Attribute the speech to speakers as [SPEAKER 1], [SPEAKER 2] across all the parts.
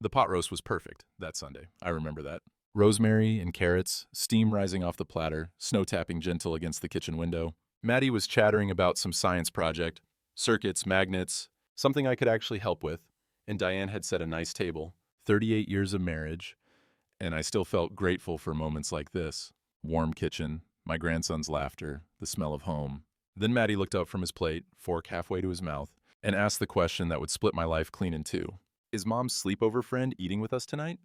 [SPEAKER 1] The pot roast was perfect that Sunday. I remember that. Rosemary and carrots, steam rising off the platter, snow tapping gentle against the kitchen window. Maddie was chattering about some science project, circuits, magnets, something I could actually help with, and Diane had set a nice table. 38 years of marriage, and I still felt grateful for moments like this. Warm kitchen, my grandson's laughter, the smell of home. Then Maddie looked up from his plate, fork halfway to his mouth, and asked the question that would split my life clean in two. Is Mom's sleepover friend eating with us tonight?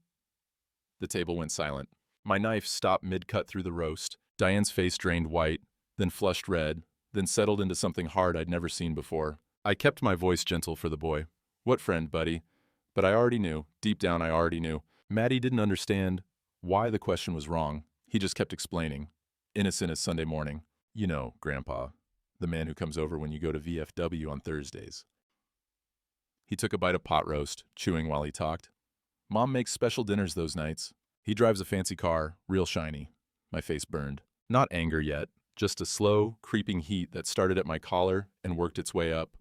[SPEAKER 1] The table went silent. My knife stopped mid-cut through the roast. Diane's face drained white, then flushed red, then settled into something hard I'd never seen before. I kept my voice gentle for the boy. What friend, buddy? But I already knew. Deep down, I already knew. Maddie didn't understand why the question was wrong. He just kept explaining. Innocent as Sunday morning. You know, Grandpa. The man who comes over when you go to VFW on Thursdays. He took a bite of pot roast, chewing while he talked. Mom makes special dinners those nights. He drives a fancy car, real shiny. My face burned. Not anger yet, just a slow, creeping heat that started at my collar and worked its way up.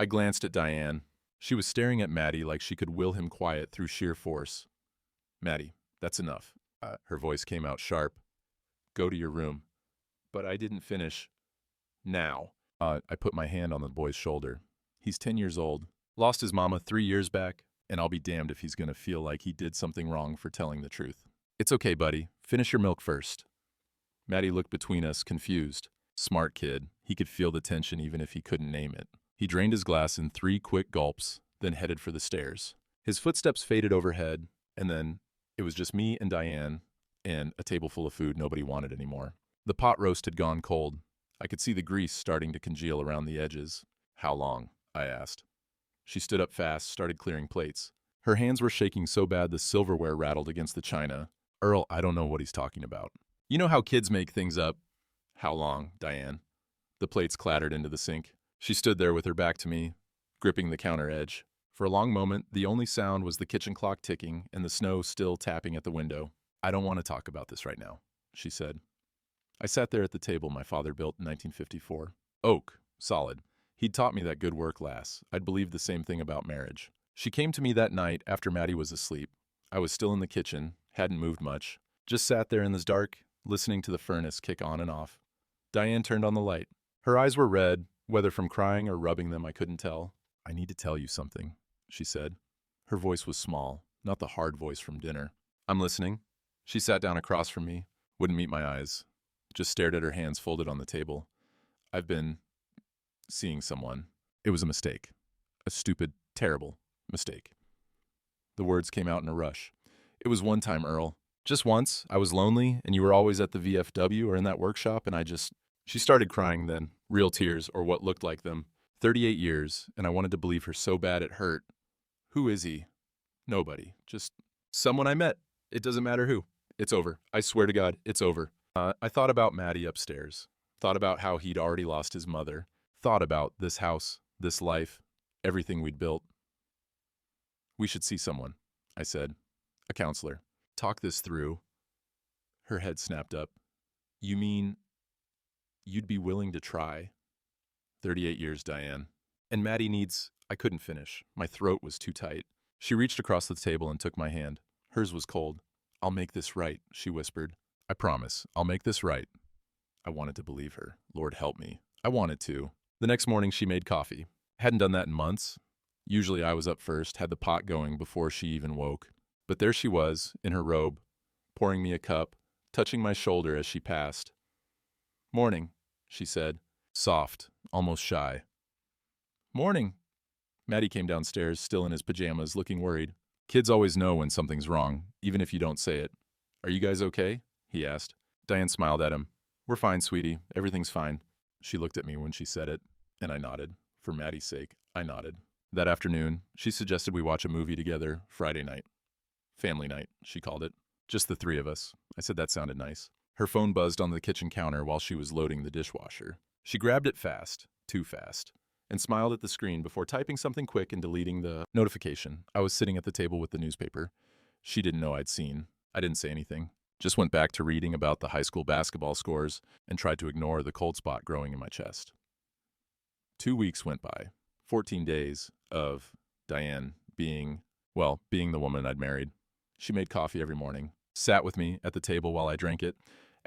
[SPEAKER 1] I glanced at Diane. She was staring at Maddie like she could will him quiet through sheer force. Maddie, that's enough. Her voice came out sharp. Go to your room. But I didn't finish. Now. I put my hand on the boy's shoulder. He's 10 years old. Lost his mama 3 years back, and I'll be damned if he's going to feel like he did something wrong for telling the truth. It's okay, buddy. Finish your milk first. Maddie looked between us, confused. Smart kid. He could feel the tension even if he couldn't name it. He drained his glass in 3 quick gulps, then headed for the stairs. His footsteps faded overhead, and then it was just me and Diane and a table full of food nobody wanted anymore. The pot roast had gone cold. I could see the grease starting to congeal around the edges. How long? I asked. She stood up fast, started clearing plates. Her hands were shaking so bad the silverware rattled against the china. Earl, I don't know what he's talking about. You know how kids make things up? How long, Diane? The plates clattered into the sink. She stood there with her back to me, gripping the counter edge. For a long moment, the only sound was the kitchen clock ticking and the snow still tapping at the window. I don't want to talk about this right now, she said. I sat there at the table my father built in 1954. Oak, solid. He'd taught me that good work lasts. I'd believed the same thing about marriage. She came to me that night after Maddie was asleep. I was still in the kitchen, hadn't moved much. Just sat there in the dark, listening to the furnace kick on and off. Diane turned on the light. Her eyes were red, whether from crying or rubbing them I couldn't tell. I need to tell you something, she said. Her voice was small, not the hard voice from dinner. I'm listening. She sat down across from me, wouldn't meet my eyes, just stared at her hands folded on the table. I've been seeing someone. It was a mistake. A stupid, terrible mistake. The words came out in a rush. It was one time, Earl. Just once. I was lonely, and you were always at the VFW or in that workshop, and She started crying then. Real tears, or what looked like them. 38 years, and I wanted to believe her so bad it hurt. Who is he? Nobody. Just someone I met. It doesn't matter who. It's over. I swear to God, it's over. I thought about Maddie upstairs. Thought about how he'd already lost his mother. Thought about this house, this life, everything we'd built. We should see someone, I said. A counselor. Talk this through. Her head snapped up. You mean you'd be willing to try? 38 years, Diane. And Maddie needs... I couldn't finish. My throat was too tight. She reached across the table and took my hand. Hers was cold. I'll make this right, she whispered. I promise. I'll make this right. I wanted to believe her. Lord help me. I wanted to. The next morning she made coffee. Hadn't done that in months. Usually I was up first, had the pot going before she even woke. But there she was, in her robe, pouring me a cup, touching my shoulder as she passed. Morning, she said, soft, almost shy. Morning. Maddie came downstairs, still in his pajamas, looking worried. Kids always know when something's wrong, even if you don't say it. Are you guys okay? He asked. Diane smiled at him. We're fine, sweetie. Everything's fine. She looked at me when she said it, and I nodded. For Maddie's sake, I nodded. That afternoon, she suggested we watch a movie together Friday night. Family night, she called it. Just the 3 of us. I said that sounded nice. Her phone buzzed on the kitchen counter while she was loading the dishwasher. She grabbed it fast, too fast, and smiled at the screen before typing something quick and deleting the notification. I was sitting at the table with the newspaper. She didn't know I'd seen. I didn't say anything. Just went back to reading about the high school basketball scores and tried to ignore the cold spot growing in my chest. 2 weeks went by. 14 days of Diane being Well, being the woman I'd married. She made coffee every morning, sat with me at the table while I drank it,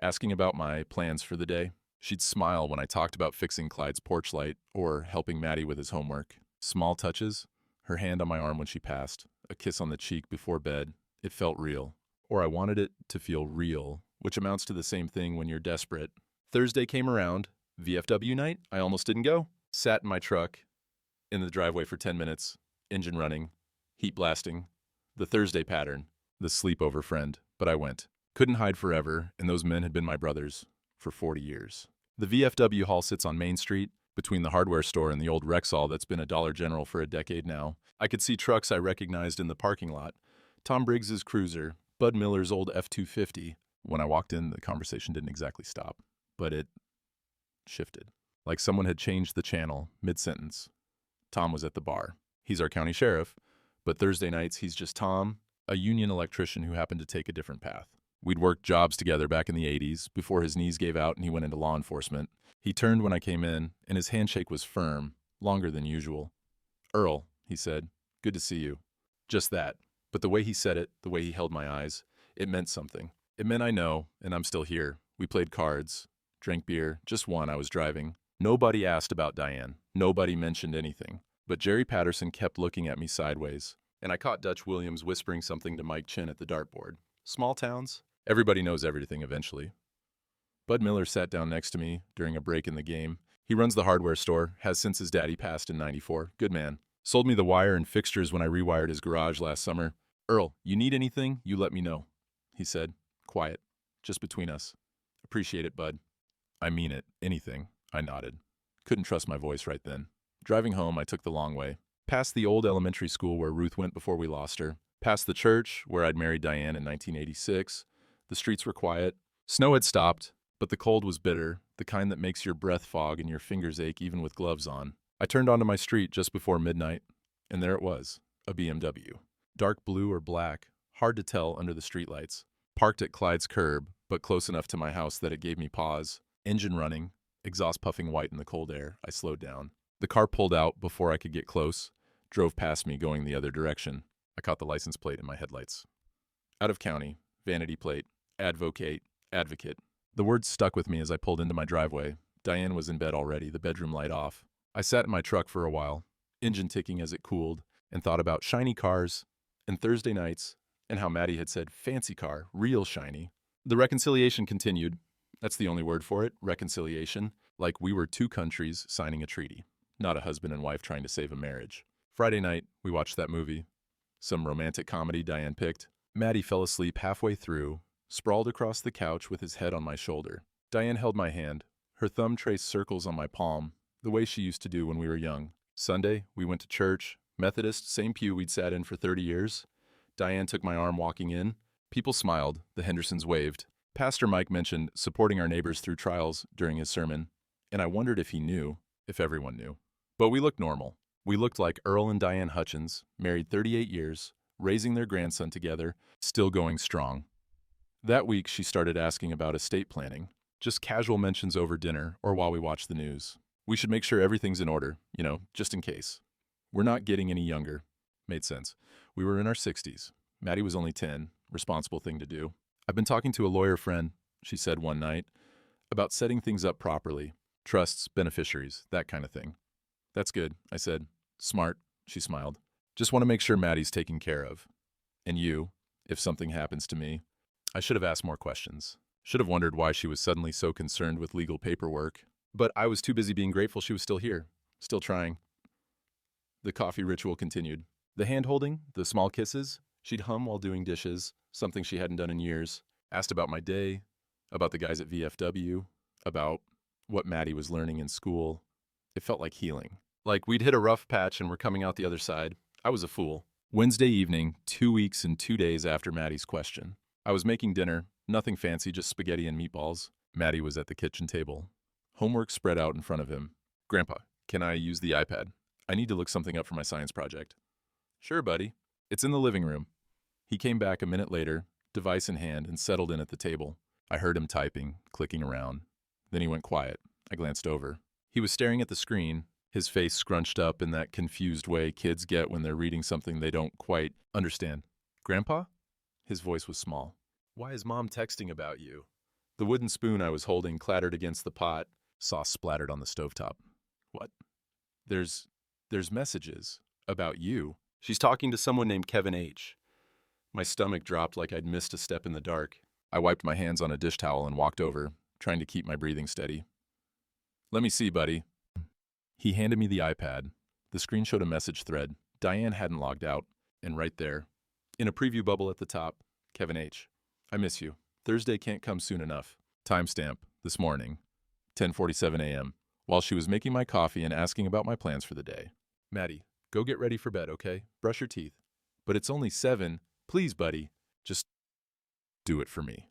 [SPEAKER 1] asking about my plans for the day. She'd smile when I talked about fixing Clyde's porch light or helping Maddie with his homework. Small touches, her hand on my arm when she passed, a kiss on the cheek before bed. It felt real. Or I wanted it to feel real, which amounts to the same thing when you're desperate. Thursday came around, VFW night, I almost didn't go. Sat in my truck in the driveway for 10 minutes, engine running, heat blasting. The Thursday pattern, the sleepover friend, but I went. Couldn't hide forever, and those men had been my brothers for 40 years. The VFW hall sits on Main Street, between the hardware store and the old Rexall that's been a Dollar General for a decade now. I could see trucks I recognized in the parking lot. Tom Briggs's Cruiser, Bud Miller's old F-250. When I walked in, the conversation didn't exactly stop, but it shifted. Like someone had changed the channel mid-sentence. Tom was at the bar. He's our county sheriff, but Thursday nights he's just Tom, a union electrician who happened to take a different path. We'd worked jobs together back in the 80s, before his knees gave out and he went into law enforcement. He turned when I came in, and his handshake was firm, longer than usual. "Earl," he said, "good to see you." Just that. But the way he said it, the way he held my eyes, it meant something. It meant I know, and I'm still here. We played cards, drank beer, just one, I was driving. Nobody asked about Diane. Nobody mentioned anything. But Jerry Patterson kept looking at me sideways, and I caught Dutch Williams whispering something to Mike Chin at the dartboard. Small towns? Everybody knows everything eventually. Bud Miller sat down next to me during a break in the game. He runs the hardware store, has since his daddy passed in '94. Good man. Sold me the wire and fixtures when I rewired his garage last summer. "Earl, you need anything, you let me know," he said. Quiet. Just between us. "Appreciate it, Bud." "I mean it. Anything." I nodded. Couldn't trust my voice right then. Driving home, I took the long way. Past the old elementary school where Ruth went before we lost her. Past the church where I'd married Diane in 1986. The streets were quiet. Snow had stopped, but the cold was bitter, the kind that makes your breath fog and your fingers ache even with gloves on. I turned onto my street just before midnight, and there it was, a BMW. Dark blue or black, hard to tell under the streetlights. Parked at Clyde's curb, but close enough to my house that it gave me pause. Engine running, exhaust puffing white in the cold air. I slowed down. The car pulled out before I could get close, drove past me going the other direction. I caught the license plate in my headlights. Out of county, vanity plate, advocate, advocate. The words stuck with me as I pulled into my driveway. Diane was in bed already, the bedroom light off. I sat in my truck for a while, engine ticking as it cooled, and thought about shiny cars and Thursday nights and how Maddie had said fancy car, real shiny. The reconciliation continued. That's the only word for it, reconciliation. Like we were two countries signing a treaty, not a husband and wife trying to save a marriage. Friday night, we watched that movie. Some romantic comedy Diane picked. Maddie fell asleep halfway through, sprawled across the couch with his head on my shoulder. Diane held my hand. Her thumb traced circles on my palm, the way she used to do when we were young. Sunday, we went to church. Methodist, same pew we'd sat in for 30 years. Diane took my arm walking in. People smiled. The Hendersons waved. Pastor Mike mentioned supporting our neighbors through trials during his sermon, and I wondered if he knew, if everyone knew. But we looked normal. We looked like Earl and Diane Hutchins, married 38 years, raising their grandson together, still going strong. That week, she started asking about estate planning, just casual mentions over dinner or while we watched the news. We should make sure everything's in order, just in case. We're not getting any younger. Made sense. We were in our 60s. Maddie was only 10, responsible thing to do. "I've been talking to a lawyer friend," she said one night, "about setting things up properly. Trusts, beneficiaries, that kind of thing." "That's good," I said. "Smart," she smiled. "Just want to make sure Maddie's taken care of. And you, if something happens to me." I should have asked more questions. Should have wondered why she was suddenly so concerned with legal paperwork. But I was too busy being grateful she was still here, still trying. The coffee ritual continued. The hand-holding, the small kisses, she'd hum while doing dishes, something she hadn't done in years. Asked about my day, about the guys at VFW, about what Maddie was learning in school. It felt like healing. Like we'd hit a rough patch and we're coming out the other side. I was a fool. Wednesday evening, 2 weeks and 2 days after Maddie's question. I was making dinner, nothing fancy, just spaghetti and meatballs. Maddie was at the kitchen table. Homework spread out in front of him. "Grandpa, can I use the iPad? I need to look something up for my science project." "Sure, buddy. It's in the living room." He came back a minute later, device in hand, and settled in at the table. I heard him typing, clicking around. Then he went quiet. I glanced over. He was staring at the screen, his face scrunched up in that confused way kids get when they're reading something they don't quite understand. Grandpa? His voice was small. Why is Mom texting about you? The wooden spoon I was holding clattered against the pot, sauce splattered on the stovetop. What? There's messages about you. She's talking to someone named Kevin H. My stomach dropped like I'd missed a step in the dark. I wiped my hands on a dish towel and walked over, trying to keep my breathing steady. Let me see, buddy. He handed me the iPad. The screen showed a message thread. Diane hadn't logged out. And right there, in a preview bubble at the top, Kevin H. I miss you. Thursday can't come soon enough. Timestamp, this morning, 10:47 a.m., while she was making my coffee and asking about my plans for the day. Maddie, go get ready for bed, okay? Brush your teeth. But it's only 7. Please, buddy. Just do it for me.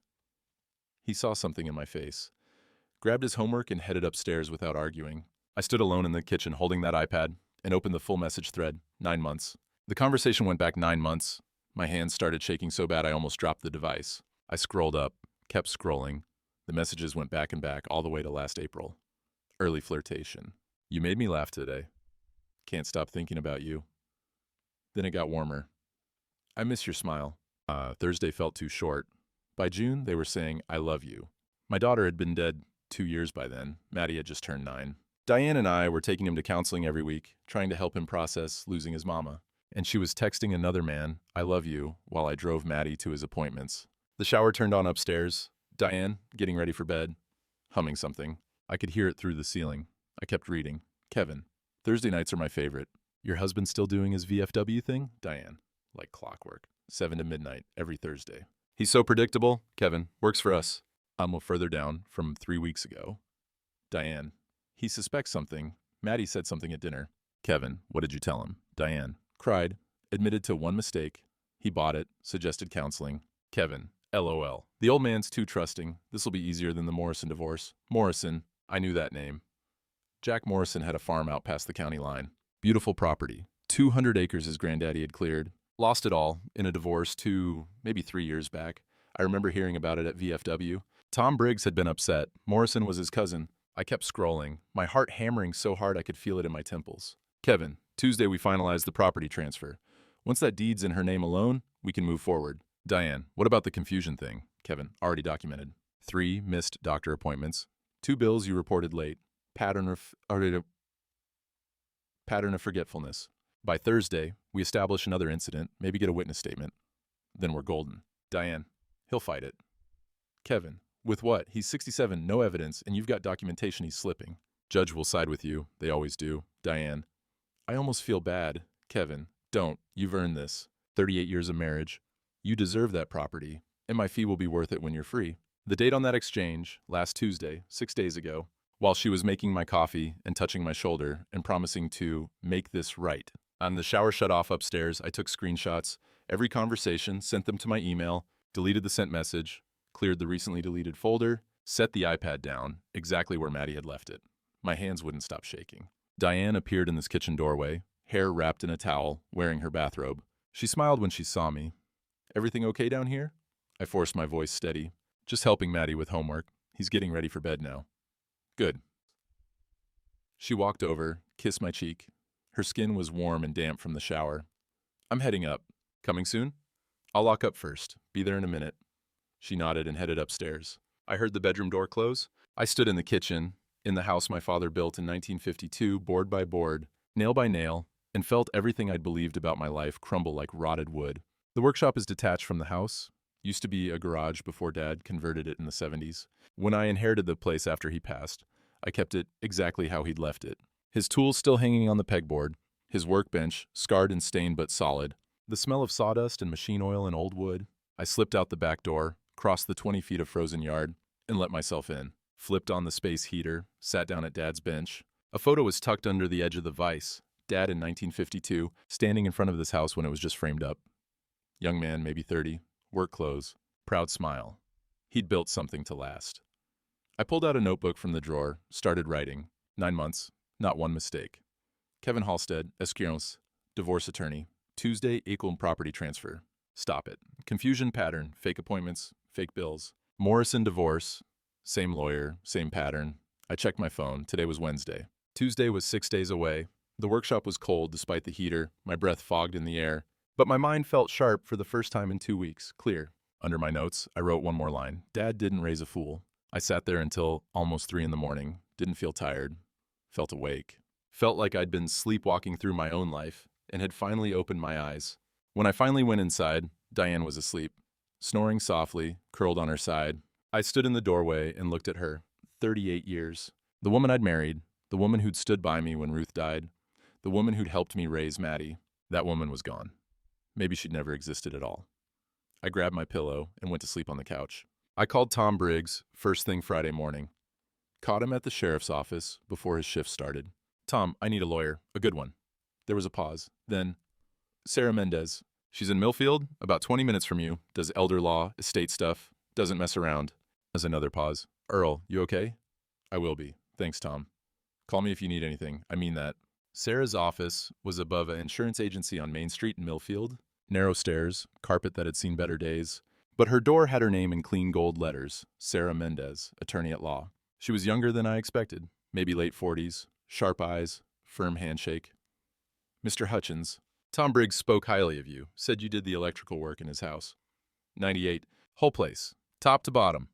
[SPEAKER 1] He saw something in my face, grabbed his homework and headed upstairs without arguing. I stood alone in the kitchen holding that iPad and opened the full message thread. 9 months. The conversation went back 9 months. My hands started shaking so bad I almost dropped the device. I scrolled up, kept scrolling. The messages went back and back all the way to last April. Early flirtation. You made me laugh today. Can't stop thinking about you. Then it got warmer. I miss your smile. Thursday felt too short. By June, they were saying, I love you. My daughter had been dead 2 years by then. Maddie had just turned 9. Diane and I were taking him to counseling every week, trying to help him process losing his mama. And she was texting another man, I love you, while I drove Maddie to his appointments. The shower turned on upstairs. Diane, getting ready for bed, humming something. I could hear it through the ceiling. I kept reading. Kevin, Thursday nights are my favorite. Your husband still doing his VFW thing? Diane, like clockwork. 7 to midnight, every Thursday. He's so predictable. Kevin, works for us. I'm further down from 3 weeks ago. Diane, he suspects something. Maddie said something at dinner. Kevin, what did you tell him? Diane, cried, admitted to one mistake. He bought it, suggested counseling. Kevin, LOL. The old man's too trusting. This'll be easier than the Morrison divorce. Morrison, I knew that name. Jack Morrison had a farm out past the county line. Beautiful property. 200 acres his granddaddy had cleared. Lost it all in a divorce maybe 3 years back. I remember hearing about it at VFW. Tom Briggs had been upset. Morrison was his cousin. I kept scrolling, my heart hammering so hard I could feel it in my temples. Kevin, Tuesday we finalized the property transfer. Once that deed's in her name alone, we can move forward. Diane, what about the confusion thing? Kevin, already documented. 3 missed doctor appointments. 2 bills you reported late. Pattern of forgetfulness. By Thursday, we establish another incident, maybe get a witness statement. Then we're golden. Diane, he'll fight it. Kevin, with what? He's 67, no evidence, and you've got documentation he's slipping. Judge will side with you. They always do. Diane, I almost feel bad. Kevin, don't. You've earned this. 38 years of marriage. You deserve that property, and my fee will be worth it when you're free. The date on that exchange, last Tuesday, 6 days ago, while she was making my coffee and touching my shoulder and promising to make this right. On the shower shut off upstairs, I took screenshots, every conversation, sent them to my email, deleted the sent message, cleared the recently deleted folder, set the iPad down, exactly where Maddie had left it. My hands wouldn't stop shaking. Diane appeared in this kitchen doorway, hair wrapped in a towel, wearing her bathrobe. She smiled when she saw me. Everything okay down here? I forced my voice steady. Just helping Maddie with homework. He's getting ready for bed now. Good. She walked over, kissed my cheek. Her skin was warm and damp from the shower. I'm heading up. Coming soon? I'll lock up first. Be there in a minute. She nodded and headed upstairs. I heard the bedroom door close. I stood in the kitchen, in the house my father built in 1952, board by board, nail by nail, and felt everything I'd believed about my life crumble like rotted wood. The workshop is detached from the house. Used to be a garage before Dad converted it in the 70s. When I inherited the place after he passed, I kept it exactly how he'd left it. His tools still hanging on the pegboard, his workbench, scarred and stained but solid. The smell of sawdust and machine oil and old wood. I slipped out the back door, crossed the 20 feet of frozen yard, and let myself in. Flipped on the space heater, sat down at Dad's bench. A photo was tucked under the edge of the vise. Dad in 1952, standing in front of this house when it was just framed up. Young man, maybe 30, work clothes, proud smile. He'd built something to last. I pulled out a notebook from the drawer, started writing. 9 months, not one mistake. Kevin Halstead, Esquirons, divorce attorney. Tuesday, equal property transfer. Stop it. Confusion pattern, fake appointments, fake bills. Morrison divorce, same lawyer, same pattern. I checked my phone. Today was Wednesday. Tuesday was 6 days away. The workshop was cold despite the heater, my breath fogged in the air. But my mind felt sharp for the first time in 2 weeks, clear. Under my notes, I wrote one more line. Dad didn't raise a fool. I sat there until almost 3 in the morning, didn't feel tired, felt awake. Felt like I'd been sleepwalking through my own life and had finally opened my eyes. When I finally went inside, Diane was asleep, snoring softly, curled on her side. I stood in the doorway and looked at her. 38 years. The woman I'd married, the woman who'd stood by me when Ruth died, the woman who'd helped me raise Maddie. That woman was gone. Maybe she'd never existed at all. I grabbed my pillow and went to sleep on the couch. I called Tom Briggs first thing Friday morning. Caught him at the sheriff's office before his shift started. Tom, I need a lawyer, a good one. There was a pause. Then, Sarah Mendez. She's in Millfield, about 20 minutes from you, does elder law, estate stuff, doesn't mess around. As another pause. Earl, you okay? I will be. Thanks, Tom. Call me if you need anything. I mean that. Sarah's office was above an insurance agency on Main Street in Millfield. Narrow stairs, carpet that had seen better days. But her door had her name in clean gold letters, Sarah Mendez, attorney at law. She was younger than I expected, maybe late 40s, sharp eyes, firm handshake. Mr. Hutchins, Tom Briggs spoke highly of you, said you did the electrical work in his house. 98, whole place, top to bottom.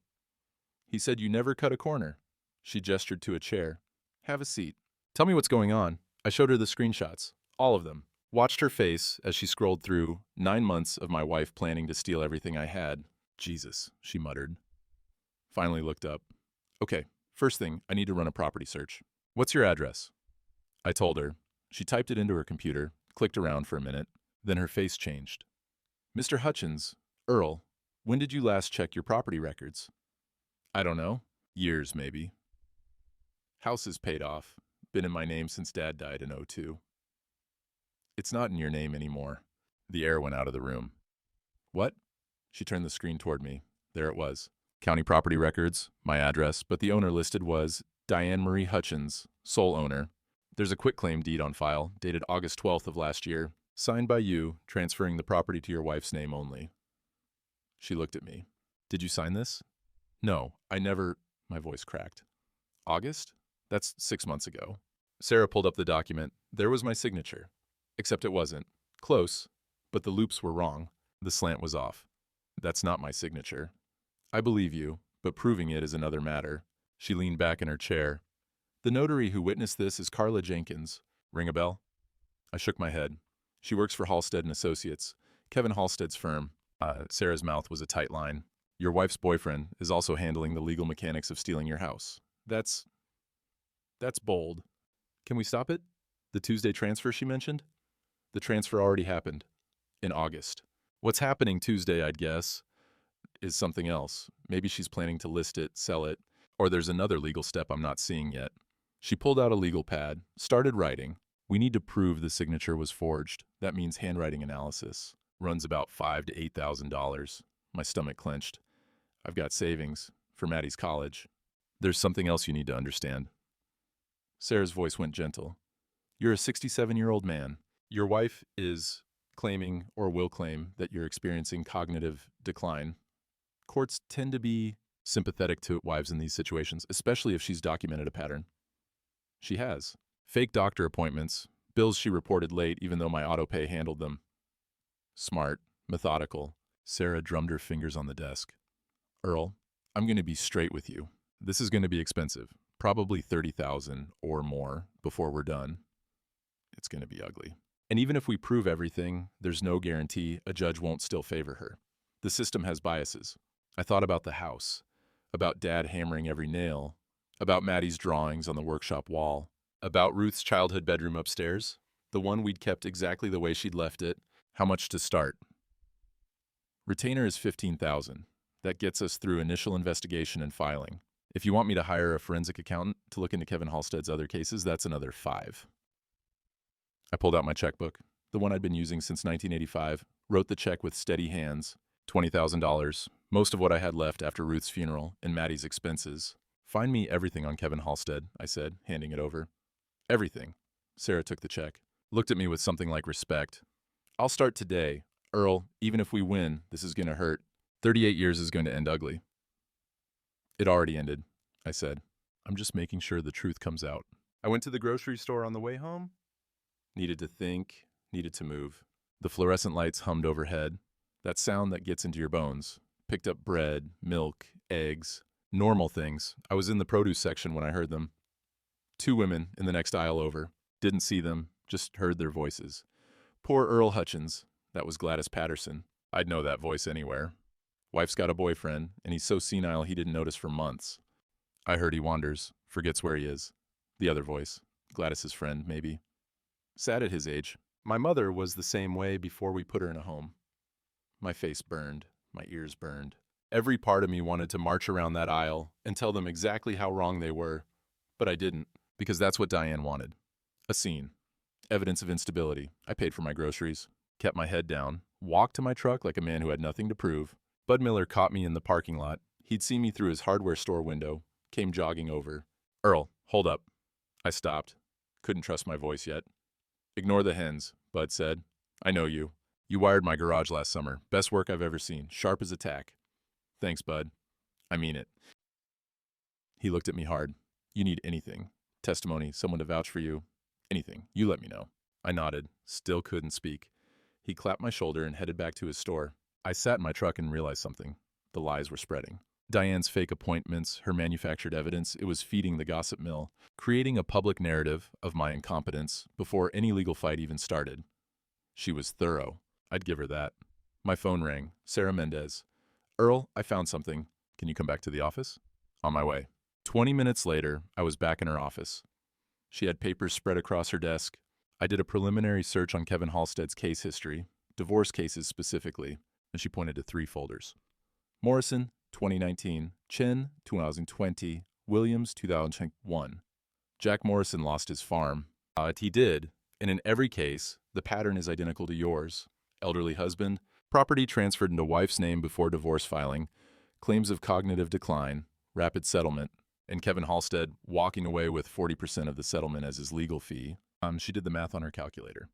[SPEAKER 1] He said you never cut a corner. She gestured to a chair. Have a seat. Tell me what's going on. I showed her the screenshots, all of them. Watched her face as she scrolled through 9 months of my wife planning to steal everything I had. Jesus, she muttered. Finally looked up. Okay, first thing, I need to run a property search. What's your address? I told her. She typed it into her computer, clicked around for a minute, then her face changed. Mr. Hutchins, Earl, when did you last check your property records? I don't know. Years, maybe. House is paid off. Been in my name since Dad died in '02. It's not in your name anymore. The air went out of the room. What? She turned the screen toward me. There it was. County property records, my address, but the owner listed was Diane Marie Hutchins, sole owner. There's a quitclaim deed on file, dated August 12th of last year, signed by you, transferring the property to your wife's name only. She looked at me. Did you sign this? No, I never. My voice cracked. August? That's 6 months ago. Sarah pulled up the document. There was my signature. Except it wasn't. Close, but the loops were wrong. The slant was off. That's not my signature. I believe you, but proving it is another matter. She leaned back in her chair. The notary who witnessed this is Carla Jenkins. Ring a bell? I shook my head. She works for Halstead and Associates, Kevin Halstead's firm. Sarah's mouth was a tight line. Your wife's boyfriend is also handling the legal mechanics of stealing your house. That's bold. Can we stop it? The Tuesday transfer she mentioned? The transfer already happened. In August. What's happening Tuesday, I'd guess, is something else. Maybe she's planning to list it, sell it, or there's another legal step I'm not seeing yet. She pulled out a legal pad, started writing. We need to prove the signature was forged. That means handwriting analysis. Runs about $5,000 to $8,000. My stomach clenched. I've got savings for Maddie's college. There's something else you need to understand. Sarah's voice went gentle. You're a 67-year-old man. Your wife is claiming or will claim that you're experiencing cognitive decline. Courts tend to be sympathetic to wives in these situations, especially if she's documented a pattern. She has. Fake doctor appointments, bills she reported late even though my autopay handled them. Smart, methodical. Sarah drummed her fingers on the desk. Earl, I'm going to be straight with you. This is going to be expensive. Probably $30,000 or more before we're done. It's going to be ugly. And even if we prove everything, there's no guarantee a judge won't still favor her. The system has biases. I thought about the house, about Dad hammering every nail, about Maddie's drawings on the workshop wall, about Ruth's childhood bedroom upstairs, the one we'd kept exactly the way she'd left it. How much to start? Retainer is $15,000. That gets us through initial investigation and filing. If you want me to hire a forensic accountant to look into Kevin Halstead's other cases, that's another $5,000. I pulled out my checkbook, the one I'd been using since 1985, wrote the check with steady hands, $20,000, most of what I had left after Ruth's funeral and Maddie's expenses. Find me everything on Kevin Halstead, I said, handing it over. Everything. Sarah took the check, looked at me with something like respect. I'll start today. Earl, even if we win, this is going to hurt. 38 years is going to end ugly. It already ended, I said. I'm just making sure the truth comes out. I went to the grocery store on the way home. Needed to think, needed to move. The fluorescent lights hummed overhead. That sound that gets into your bones. Picked up bread, milk, eggs, normal things. I was in the produce section when I heard them. Two women in the next aisle over. Didn't see them, just heard their voices. Poor Earl Hutchins. That was Gladys Patterson. I'd know that voice anywhere. Wife's got a boyfriend, and he's so senile he didn't notice for months. I heard he wanders, forgets where he is. The other voice. Gladys's friend, maybe. Sad at his age. My mother was the same way before we put her in a home. My face burned. My ears burned. Every part of me wanted to march around that aisle and tell them exactly how wrong they were, but I didn't, because that's what Diane wanted. A scene. Evidence of instability. I paid for my groceries, kept my head down, walked to my truck like a man who had nothing to prove. Bud Miller caught me in the parking lot. He'd seen me through his hardware store window, came jogging over. "Earl, hold up." I stopped. Couldn't trust my voice yet. "Ignore the hens," Bud said. "I know you. You wired my garage last summer. Best work I've ever seen. Sharp as a tack." "Thanks, Bud. I mean it." He looked at me hard. "You need anything. Testimony, someone to vouch for you. Anything. You let me know." I nodded. Still couldn't speak. He clapped my shoulder and headed back to his store. I sat in my truck and realized something. The lies were spreading. Diane's fake appointments, her manufactured evidence, it was feeding the gossip mill, creating a public narrative of my incompetence before any legal fight even started. She was thorough. I'd give her that. My phone rang. Sarah Mendez. "Earl, I found something. Can you come back to the office?" On my way. 20 minutes later, I was back in her office. She had papers spread across her desk. I did a preliminary search on Kevin Halstead's case history, divorce cases specifically, and she pointed to 3 folders. Morrison, 2019, Chen, 2020, Williams, 2001. Jack Morrison lost his farm. He did, and in every case, the pattern is identical to yours. Elderly husband, property transferred into wife's name before divorce filing, claims of cognitive decline, rapid settlement, and Kevin Halstead walking away with 40% of the settlement as his legal fee. She did the math on her calculator.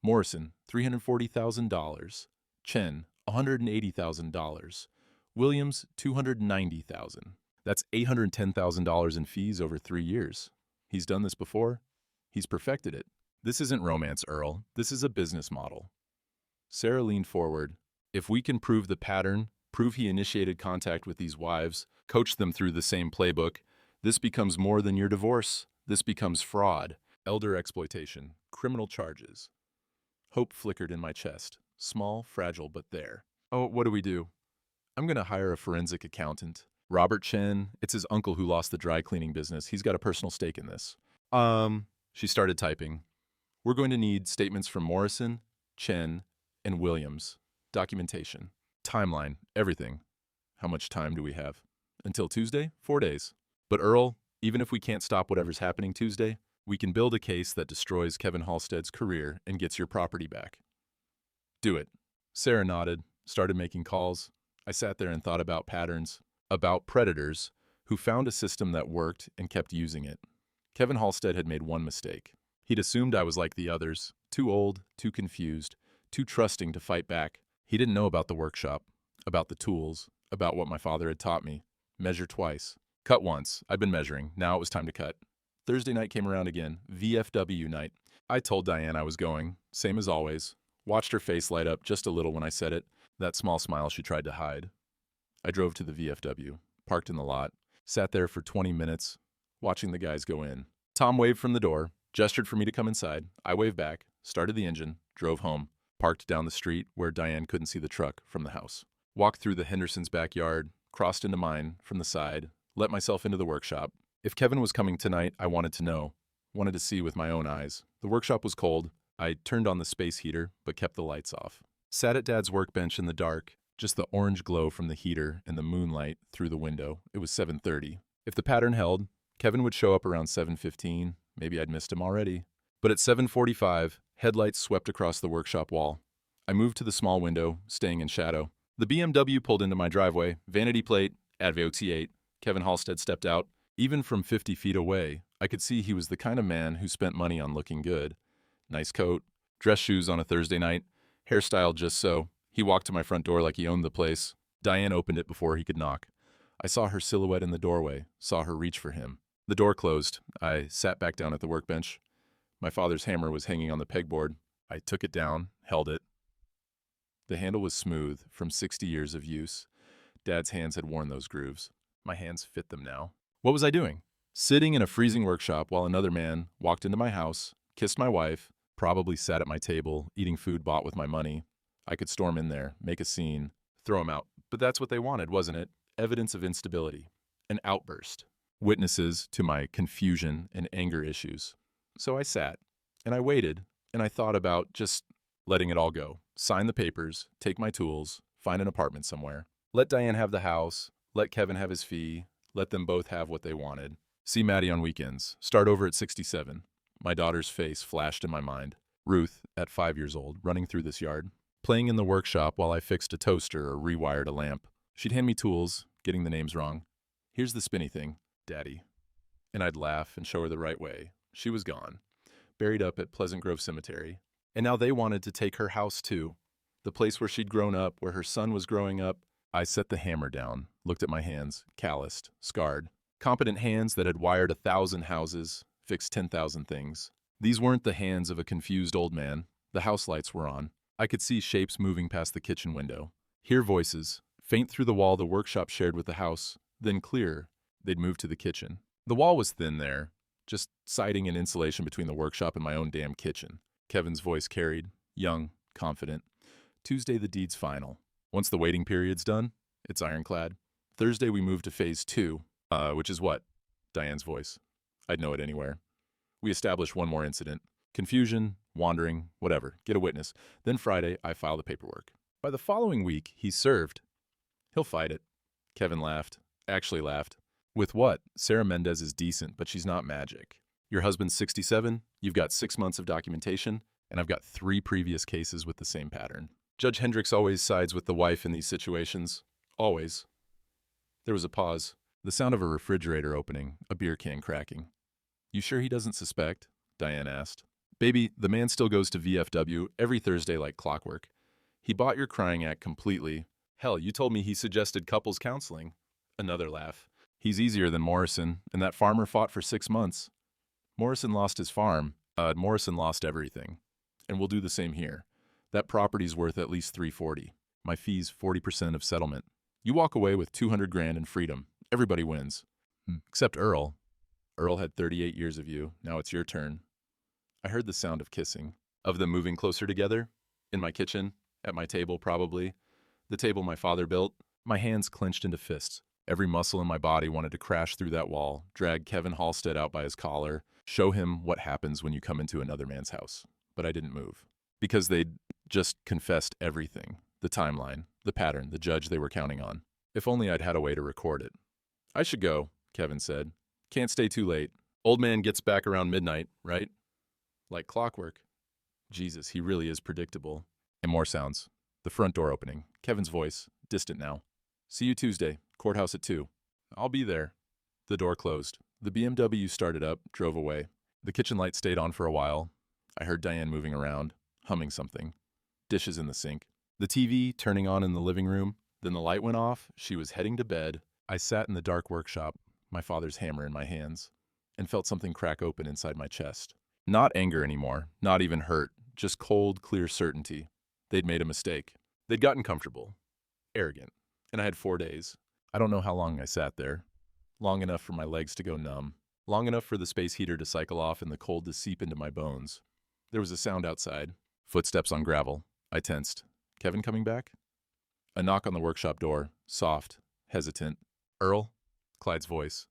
[SPEAKER 1] Morrison, $340,000. Chen, $180,000. Williams, $290,000. That's $810,000 in fees over 3 years. He's done this before. He's perfected it. This isn't romance, Earl. This is a business model. Sarah leaned forward. If we can prove the pattern, prove he initiated contact with these wives, coach them through the same playbook, this becomes more than your divorce. This becomes fraud, elder exploitation, criminal charges. Hope flickered in my chest. Small, fragile, but there. "Oh, what do we do?" "I'm going to hire a forensic accountant. Robert Chen, it's his uncle who lost the dry cleaning business. He's got a personal stake in this." She started typing. "We're going to need statements from Morrison, Chen, and Williams. Documentation. Timeline. Everything. How much time do we have?" "Until Tuesday? 4 days." "But Earl, even if we can't stop whatever's happening Tuesday, we can build a case that destroys Kevin Halstead's career and gets your property back." "Do it." Sarah nodded, started making calls. I sat there and thought about patterns, about predators who found a system that worked and kept using it. Kevin Halstead had made one mistake. He'd assumed I was like the others, too old, too confused, too trusting to fight back. He didn't know about the workshop, about the tools, about what my father had taught me. Measure twice. Cut once. I'd been measuring. Now it was time to cut. Thursday night came around again. VFW night. I told Diane I was going, same as always. Watched her face light up just a little when I said it, that small smile she tried to hide. I drove to the VFW, parked in the lot, sat there for 20 minutes, watching the guys go in. Tom waved from the door, gestured for me to come inside. I waved back, started the engine, drove home, parked down the street where Diane couldn't see the truck from the house. Walked through the Hendersons' backyard, crossed into mine from the side, let myself into the workshop. If Kevin was coming tonight, I wanted to know, wanted to see with my own eyes. The workshop was cold. I turned on the space heater, but kept the lights off. Sat at Dad's workbench in the dark, just the orange glow from the heater and the moonlight through the window. It was 7:30. If the pattern held, Kevin would show up around 7:15. Maybe I'd missed him already. But at 7:45, headlights swept across the workshop wall. I moved to the small window, staying in shadow. The BMW pulled into my driveway, vanity plate, Advo T8. Kevin Halstead stepped out. Even from 50 feet away, I could see he was the kind of man who spent money on looking good. Nice coat, dress shoes on a Thursday night, hairstyle just so. He walked to my front door like he owned the place. Diane opened it before he could knock. I saw her silhouette in the doorway, saw her reach for him. The door closed. I sat back down at the workbench. My father's hammer was hanging on the pegboard. I took it down, held it. The handle was smooth from 60 years of use. Dad's hands had worn those grooves. My hands fit them now. What was I doing? Sitting in a freezing workshop while another man walked into my house, kissed my wife, probably sat at my table, eating food bought with my money. I could storm in there, make a scene, throw him out. But that's what they wanted, wasn't it? Evidence of instability. An outburst. Witnesses to my confusion and anger issues. So I sat, and I waited, and I thought about just letting it all go. Sign the papers, take my tools, find an apartment somewhere. Let Diane have the house, let Kevin have his fee, let them both have what they wanted. See Maddie on weekends, start over at 67. My daughter's face flashed in my mind. Ruth, at 5 years old, running through this yard, playing in the workshop while I fixed a toaster or rewired a lamp. She'd hand me tools, getting the names wrong. Here's the spinny thing, Daddy. And I'd laugh and show her the right way. She was gone, buried up at Pleasant Grove Cemetery. And now they wanted to take her house too. The place where she'd grown up, where her son was growing up. I set the hammer down, looked at my hands, calloused, scarred. Competent hands that had wired 1,000 houses, fixed 10,000 things. These weren't the hands of a confused old man. The house lights were on. I could see shapes moving past the kitchen window. Hear voices, faint through the wall the workshop shared with the house, then clear. They'd moved to the kitchen. The wall was thin there, just siding and insulation between the workshop and my own damn kitchen. Kevin's voice carried, young, confident. Tuesday the deed's final. Once the waiting period's done, it's ironclad. Thursday we move to phase 2, which is what? Diane's voice. I'd know it anywhere. We establish one more incident. Confusion, wandering, whatever. Get a witness. Then Friday, I file the paperwork. By the following week, he's served. He'll fight it. Kevin laughed. Actually laughed. With what? Sarah Mendez is decent, but she's not magic. Your husband's 67, you've got 6 months of documentation, and I've got 3 previous cases with the same pattern. Judge Hendricks always sides with the wife in these situations. Always. There was a pause. The sound of a refrigerator opening, a beer can cracking. You sure he doesn't suspect? Diane asked. Baby, the man still goes to VFW every Thursday like clockwork. He bought your crying act completely. Hell, you told me he suggested couples counseling. Another laugh. He's easier than Morrison, and that farmer fought for 6 months. Morrison lost his farm. Morrison lost everything. And we'll do the same here. That property's worth at least $340. My fee's 40% of settlement. You walk away with $200,000 in freedom. Everybody wins. Except Earl. Earl had 38 years of you. Now it's your turn. I heard the sound of kissing. Of them moving closer together. In my kitchen. At my table, probably. The table my father built. My hands clenched into fists. Every muscle in my body wanted to crash through that wall, drag Kevin Halstead out by his collar, show him what happens when you come into another man's house. But I didn't move. Because they'd just confessed everything. The timeline, the pattern, the judge they were counting on. If only I'd had a way to record it. I should go, Kevin said. Can't stay too late. Old man gets back around midnight, right? Like clockwork. Jesus, he really is predictable. And more sounds. The front door opening. Kevin's voice, distant now. See you Tuesday. Courthouse at 2. I'll be there. The door closed. The BMW started up, drove away. The kitchen light stayed on for a while. I heard Diane moving around, humming something. Dishes in the sink. The TV turning on in the living room. Then the light went off. She was heading to bed. I sat in the dark workshop, my father's hammer in my hands, and felt something crack open inside my chest. Not anger anymore, not even hurt, just cold, clear certainty. They'd made a mistake. They'd gotten comfortable. Arrogant. And I had 4 days. I don't know how long I sat there. Long enough for my legs to go numb. Long enough for the space heater to cycle off and the cold to seep into my bones. There was a sound outside. Footsteps on gravel. I tensed. Kevin coming back? A knock on the workshop door. Soft. Hesitant. Earl? Clyde's voice.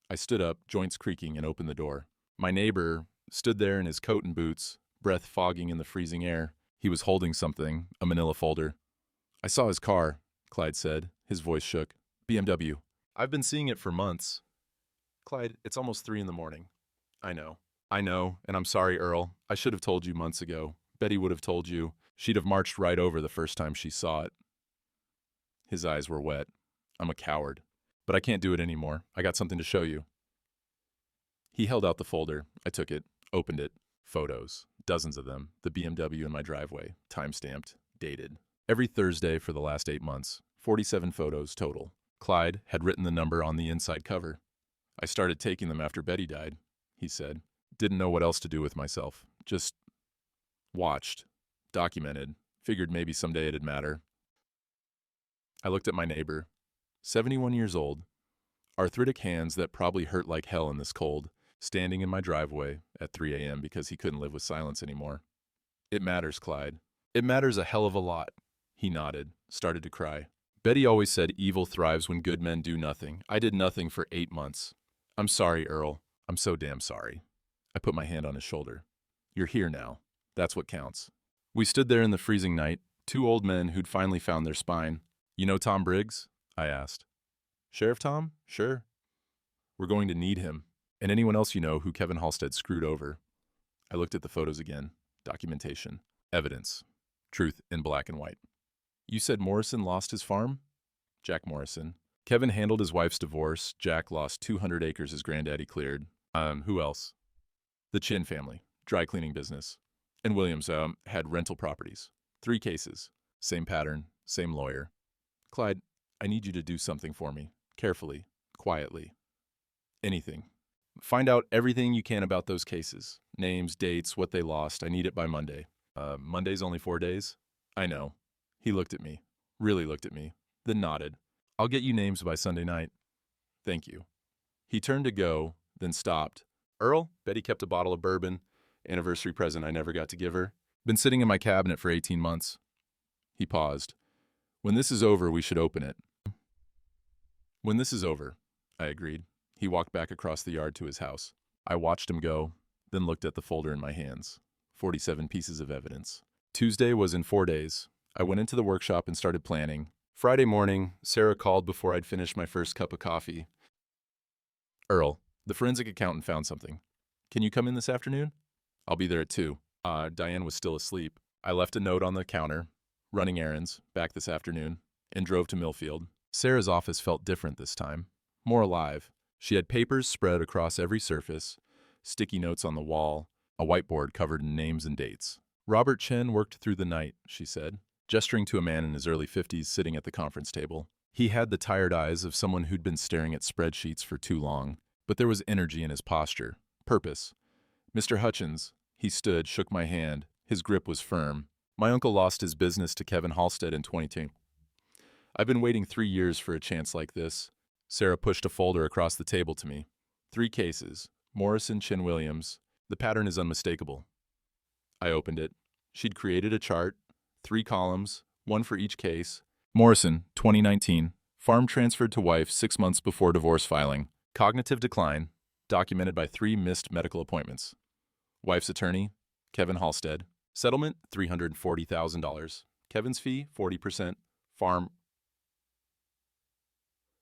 [SPEAKER 1] I stood up, joints creaking, and opened the door. My neighbor stood there in his coat and boots, breath fogging in the freezing air. He was holding something, a manila folder. I saw his car, Clyde said. His voice shook. BMW. I've been seeing it for months. Clyde, it's almost 3 in the morning. I know, and I'm sorry, Earl. I should have told you months ago. Betty would have told you. She'd have marched right over the first time she saw it. His eyes were wet. I'm a coward. But I can't do it anymore. I got something to show you. He held out the folder. I took it, opened it. Photos. Dozens of them. The BMW in my driveway. Time-stamped. Dated. Every Thursday for the last 8 months. 47 photos total. Clyde had written the number on the inside cover. I started taking them after Betty died, he said. Didn't know what else to do with myself. Just watched, documented, figured maybe someday it'd matter. I looked at my neighbor, 71 years old, arthritic hands that probably hurt like hell in this cold, standing in my driveway at 3 a.m. because he couldn't live with silence anymore. It matters, Clyde. It matters a hell of a lot. He nodded, started to cry. Betty always said evil thrives when good men do nothing. I did nothing for 8 months. I'm sorry, Earl. I'm so damn sorry. I put my hand on his shoulder. You're here now. That's what counts. We stood there in the freezing night, two old men who'd finally found their spine. You know Tom Briggs? I asked. Sheriff Tom? Sure. We're going to need him. And anyone else you know who Kevin Halstead screwed over. I looked at the photos again. Documentation. Evidence. Truth in black and white. You said Morrison lost his farm? Jack Morrison. Kevin handled his wife's divorce. Jack lost 200 acres his granddaddy cleared. Who else? The Chin family. Dry cleaning business. And Williams, had rental properties. 3 cases. Same pattern. Same lawyer. Clyde, I need you to do something for me. Carefully. Quietly. Anything. Find out everything you can about those cases. Names, dates, what they lost. I need it by Monday. Monday's only 4 days? I know. He looked at me. Really looked at me. Then nodded. I'll get you names by Sunday night. Thank you. He turned to go, then stopped. Earl, Betty kept a bottle of bourbon. Anniversary present I never got to give her. Been sitting in my cabinet for 18 months. He paused. When this is over, we should open it. When this is over, I agreed. He walked back across the yard to his house. I watched him go, then looked at the folder in my hands. 47 pieces of evidence. Tuesday was in 4 days. I went into the workshop and started planning. Friday morning, Sarah called before I'd finished my first cup of coffee. Earl, the forensic accountant found something. Can you come in this afternoon? I'll be there at 2. Diane was still asleep. I left a note on the counter, running errands, back this afternoon, and drove to Millfield. Sarah's office felt different this time, more alive. She had papers spread across every surface, sticky notes on the wall, a whiteboard covered in names and dates. Robert Chen worked through the night, she said, gesturing to a man in his early 50s sitting at the conference table. He had the tired eyes of someone who'd been staring at spreadsheets for too long, but there was energy in his posture, purpose. Mr. Hutchins, he stood, shook my hand. His grip was firm. My uncle lost his business to Kevin Halstead in 2010. I've been waiting 3 years for a chance like this. Sarah pushed a folder across the table to me. 3 cases. Morrison, Chin, Williams. The pattern is unmistakable. I opened it. She'd created a chart, 3 columns, 1 for each case. Morrison, 2019. Farm transferred to wife 6 months before divorce filing. Cognitive decline, documented by 3 missed medical appointments. Wife's attorney, Kevin Halstead. Settlement, $340,000. Kevin's fee, 40%.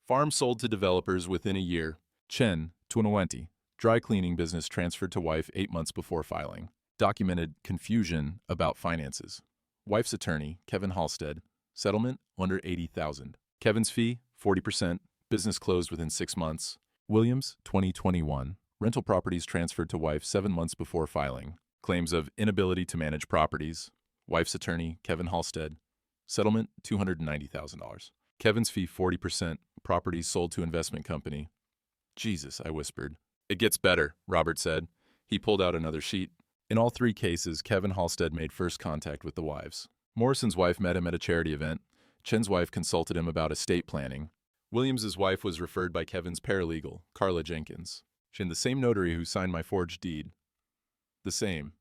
[SPEAKER 1] Farm sold to developers within a year. Chen, 2020. Dry cleaning business transferred to wife 8 months before filing. Documented confusion about finances. Wife's attorney, Kevin Halstead. Settlement, under $80,000. Kevin's fee, 40%. Business closed within 6 months. Williams, 2021. Rental properties transferred to wife 7 months before filing. Claims of inability to manage properties. Wife's attorney, Kevin Halstead. Settlement, $290,000. Kevin's fee, 40%. Properties sold to investment company. Jesus, I whispered. It gets better, Robert said. He pulled out another sheet. In all 3 cases, Kevin Halstead made first contact with the wives. Morrison's wife met him at a charity event. Chen's wife consulted him about estate planning. Williams's wife was referred by Kevin's paralegal, Carla Jenkins. And the same notary who signed my forged deed. The same.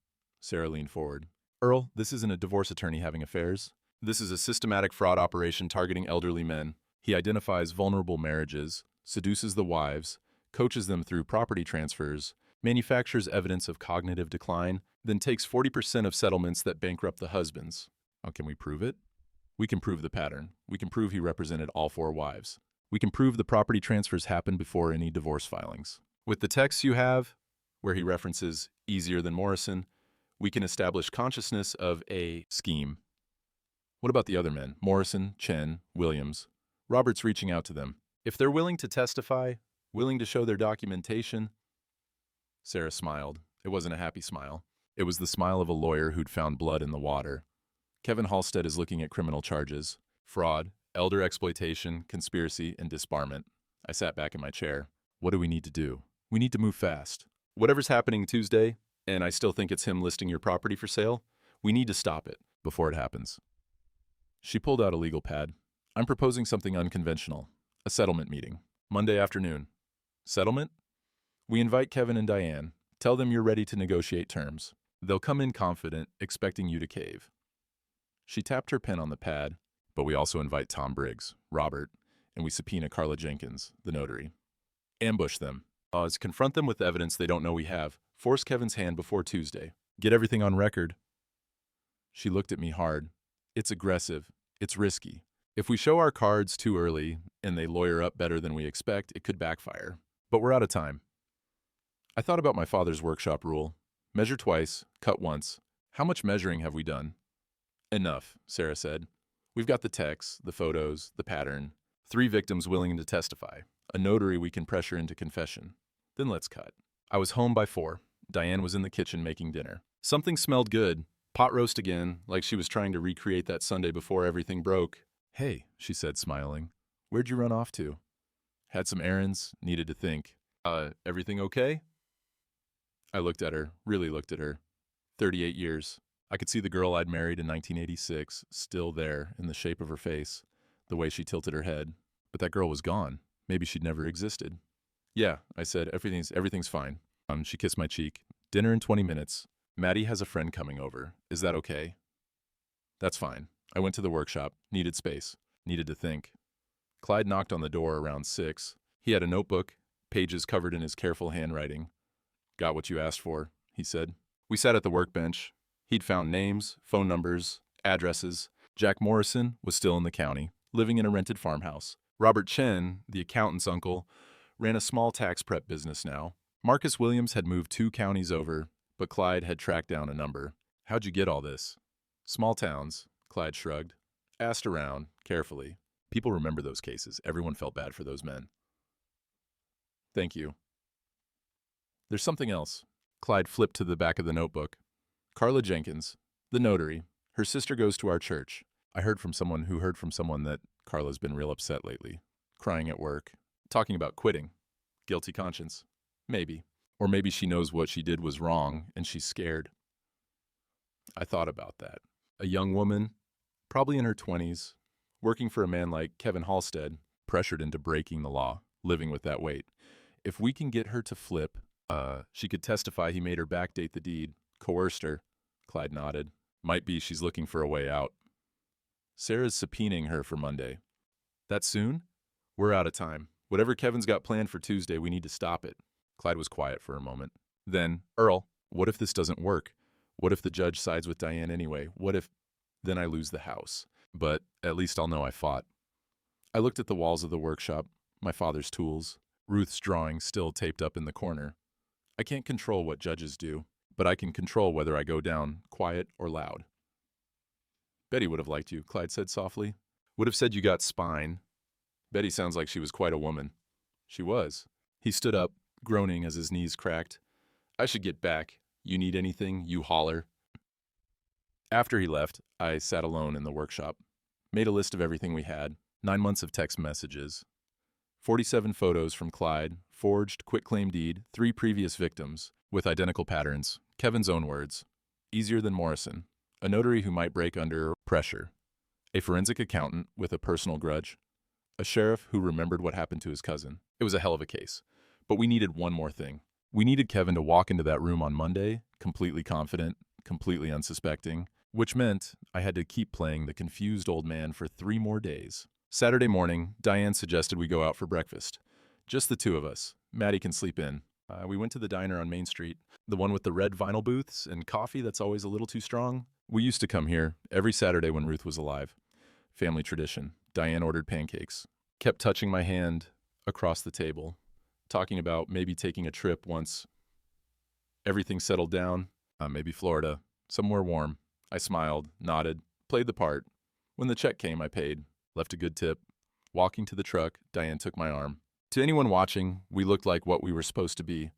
[SPEAKER 1] Sarah leaned forward. Earl, this isn't a divorce attorney having affairs. This is a systematic fraud operation targeting elderly men. He identifies vulnerable marriages, seduces the wives, coaches them through property transfers, manufactures evidence of cognitive decline, then takes 40% of settlements that bankrupt the husbands. How can we prove it? We can prove the pattern. We can prove he represented all 4 wives. We can prove the property transfers happened before any divorce filings. With the texts you have, where he references easier than Morrison, we can establish consciousness of a scheme. What about the other men? Morrison, Chen, Williams. Robert's reaching out to them. If they're willing to testify, willing to show their documentation. Sarah smiled. It wasn't a happy smile. It was the smile of a lawyer who'd found blood in the water. Kevin Halstead is looking at criminal charges. Fraud, elder exploitation, conspiracy, and disbarment. I sat back in my chair. What do we need to do? We need to move fast. Whatever's happening Tuesday, and I still think it's him listing your property for sale, we need to stop it before it happens. She pulled out a legal pad. I'm proposing something unconventional. A settlement meeting. Monday afternoon. Settlement? We invite Kevin and Diane. Tell them you're ready to negotiate terms. They'll come in confident, expecting you to cave. She tapped her pen on the pad, but we also invite Tom Briggs, Robert, and we subpoena Carla Jenkins, the notary. Ambush them. Confront them with evidence they don't know we have. Force Kevin's hand before Tuesday. Get everything on record. She looked at me hard. It's aggressive. It's risky. If we show our cards too early and they lawyer up better than we expect, it could backfire. But we're out of time. I thought about my father's workshop rule. Measure twice, cut once. How much measuring have we done? Enough, Sarah said. We've got the texts, the photos, the pattern. 3 victims willing to testify. A notary we can pressure into confession. Then let's cut. I was home by 4. Diane was in the kitchen making dinner. Something smelled good. Pot roast again, like she was trying to recreate that Sunday before everything broke. Hey, she said, smiling. Where'd you run off to? Had some errands, needed to think. Everything okay? I looked at her, really looked at her. 38 years. I could see the girl I'd married in 1986, still there, in the shape of her face, the way she tilted her head. But that girl was gone. Maybe she'd never existed. Yeah, I said, everything's fine. She kissed my cheek. Dinner in 20 minutes. Maddie has a friend coming over. Is that okay? That's fine. I went to the workshop. Needed space. Needed to think. Clyde knocked on the door around 6. He had a notebook, pages covered in his careful handwriting. Got what you asked for, he said. We sat at the workbench. He'd found names, phone numbers, addresses. Jack Morrison was still in the county, living in a rented farmhouse. Robert Chen, the accountant's uncle, ran a small tax prep business now. Marcus Williams had moved 2 counties over, but Clyde had tracked down a number. How'd you get all this? Small towns, Clyde shrugged. Asked around, carefully. People remember those cases. Everyone felt bad for those men. Thank you. There's something else. Clyde flipped to the back of the notebook. Carla Jenkins, the notary. Her sister goes to our church. I heard from someone who heard from someone that Carla's been real upset lately. Crying at work. Talking about quitting. Guilty conscience. Maybe. Or maybe she knows what she did was wrong and she's scared. I thought about that. A young woman, probably in her 20s, working for a man like Kevin Halstead, pressured into breaking the law, living with that weight. If we can get her to flip, she could testify he made her backdate the deed, coerced her. Clyde nodded. Might be she's looking for a way out. Sarah's subpoenaing her for Monday. That soon? We're out of time. Whatever Kevin's got planned for Tuesday, we need to stop it. Clyde was quiet for a moment. Then, Earl, what if this doesn't work? What if the judge sides with Diane anyway? What if... Then I lose the house. But at least I'll know I fought. I looked at the walls of the workshop, my father's tools, Ruth's drawing still taped up in the corner. I can't control what judges do, but I can control whether I go down quiet or loud. Betty would have liked you, Clyde said softly. Would have said you got spine. Betty sounds like she was quite a woman. She was. He stood up, groaning as his knees cracked. I should get back. You need anything, you holler. After he left, I sat alone in the workshop. Made a list of everything we had. 9 months of text messages. 47 photos from Clyde, forged quitclaim deed, 3 previous victims, with identical patterns. Kevin's own words. Easier than Morrison. A notary who might break under pressure. A forensic accountant with a personal grudge. A sheriff who remembered what happened to his cousin. It was a hell of a case. But we needed one more thing. We needed Kevin to walk into that room on Monday, completely confident, completely unsuspecting, which meant I had to keep playing the confused old man for 3 more days. Saturday morning, Diane suggested we go out for breakfast. Just the 2 of us. Maddie can sleep in. We went to the diner on Main Street, the one with the red vinyl booths and coffee that's always a little too strong. We used to come here every Saturday when Ruth was alive. Family tradition. Diane ordered pancakes. Kept touching my hand across the table, talking about maybe taking a trip once everything settled down. Maybe Florida, somewhere warm. I smiled, nodded, played the part. When the check came, I paid, left a good tip. Walking to the truck, Diane took my arm. To anyone watching, we looked like what we were supposed to be.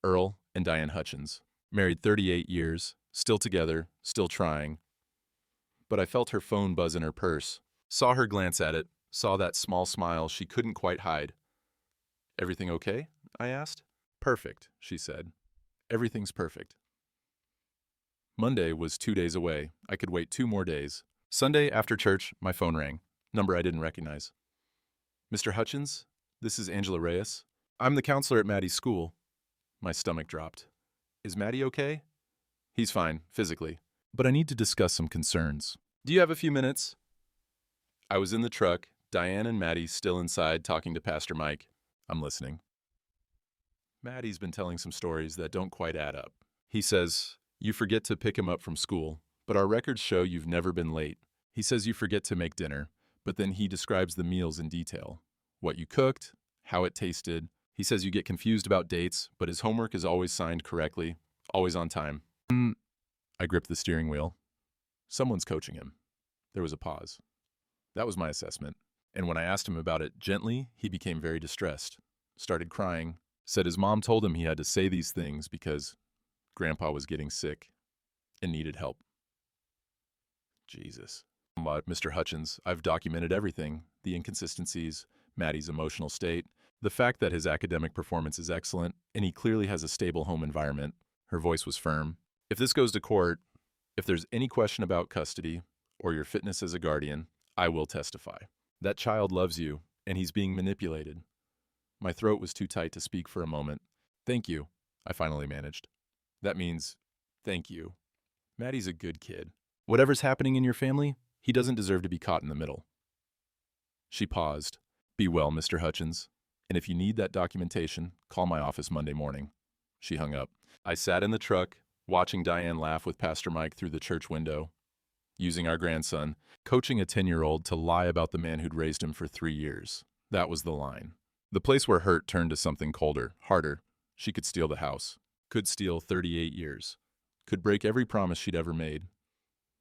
[SPEAKER 1] Earl and Diane Hutchins. Married 38 years, still together, still trying. But I felt her phone buzz in her purse. Saw her glance at it, saw that small smile she couldn't quite hide. Everything okay? I asked. Perfect, she said. Everything's perfect. Monday was 2 days away. I could wait 2 more days. Sunday, after church, my phone rang. Number I didn't recognize. Mr. Hutchins, this is Angela Reyes. I'm the counselor at Maddie's school. My stomach dropped. Is Maddie okay? He's fine, physically. But I need to discuss some concerns. Do you have a few minutes? I was in the truck, Diane and Maddie still inside talking to Pastor Mike. I'm listening. Maddie's been telling some stories that don't quite add up. He says, you forget to pick him up from school, but our records show you've never been late. He says you forget to make dinner, but then he describes the meals in detail. What you cooked, how it tasted. He says you get confused about dates, but his homework is always signed correctly, always on time. I gripped the steering wheel. Someone's coaching him. There was a pause. That was my assessment. And when I asked him about it gently, he became very distressed, started crying, said his mom told him he had to say these things because Grandpa was getting sick and needed help. Jesus. Mr. Hutchins, I've documented everything, the inconsistencies, Maddie's emotional state, the fact that his academic performance is excellent, and he clearly has a stable home environment. Her voice was firm. If this goes to court, if there's any question about custody or your fitness as a guardian, I will testify. That child loves you, and he's being manipulated. My throat was too tight to speak for a moment. Thank you, I finally managed. That means, thank you. Maddie's a good kid. Whatever's happening in your family, he doesn't deserve to be caught in the middle. She paused. Be well, Mr. Hutchins. And if you need that documentation, call my office Monday morning. She hung up. I sat in the truck, watching Diane laugh with Pastor Mike through the church window, using our grandson, coaching a 10-year-old to lie about the man who'd raised him for 3 years. That was the line. The place where hurt turned to something colder, harder. She could steal the house. Could steal 38 years. Could break every promise she'd ever made.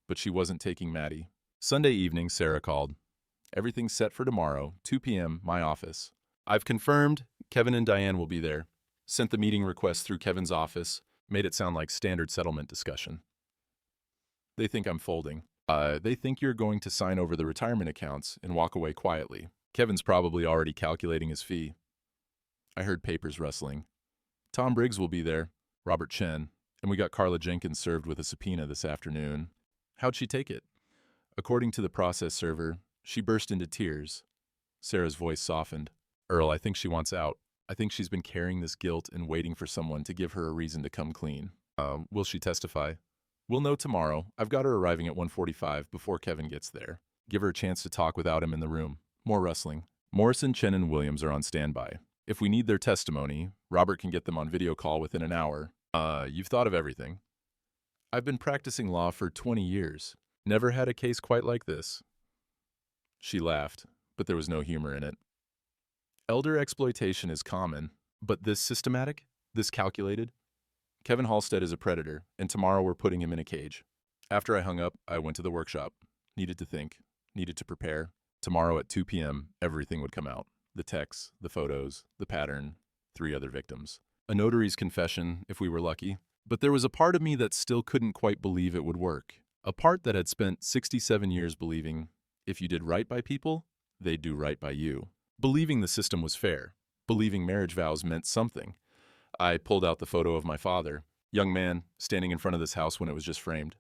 [SPEAKER 1] But she wasn't taking Maddie. Sunday evening, Sarah called. Everything's set for tomorrow, 2 p.m., my office. I've confirmed Kevin and Diane will be there. Sent the meeting request through Kevin's office. Made it sound like standard settlement discussion. They think I'm folding. They think you're going to sign over the retirement accounts and walk away quietly. Kevin's probably already calculating his fee. I heard papers rustling. Tom Briggs will be there, Robert Chen, and we got Carla Jenkins served with a subpoena this afternoon. How'd she take it? According to the process server, she burst into tears. Sarah's voice softened. Earl, I think she wants out. I think she's been carrying this guilt and waiting for someone to give her a reason to come clean. Will she testify? We'll know tomorrow. I've got her arriving at 1:45 before Kevin gets there. Give her a chance to talk without him in the room. More rustling. Morrison, Chen, and Williams are on standby. If we need their testimony, Robert can get them on video call within an hour. You've thought of everything. I've been practicing law for 20 years. Never had a case quite like this. She laughed, but there was no humor in it. Elder exploitation is common, but this systematic, this calculated? Kevin Halstead is a predator, and tomorrow we're putting him in a cage. After I hung up, I went to the workshop. Needed to think, needed to prepare. Tomorrow at 2 p.m., everything would come out. The texts, the photos, the pattern, 3 other victims. A notary's confession, if we were lucky. But there was a part of me that still couldn't quite believe it would work. A part that had spent 67 years believing if you did right by people, they'd do right by you. Believing the system was fair. Believing marriage vows meant something. I pulled out the photo of my father, young man, standing in front of this house when it was just framed.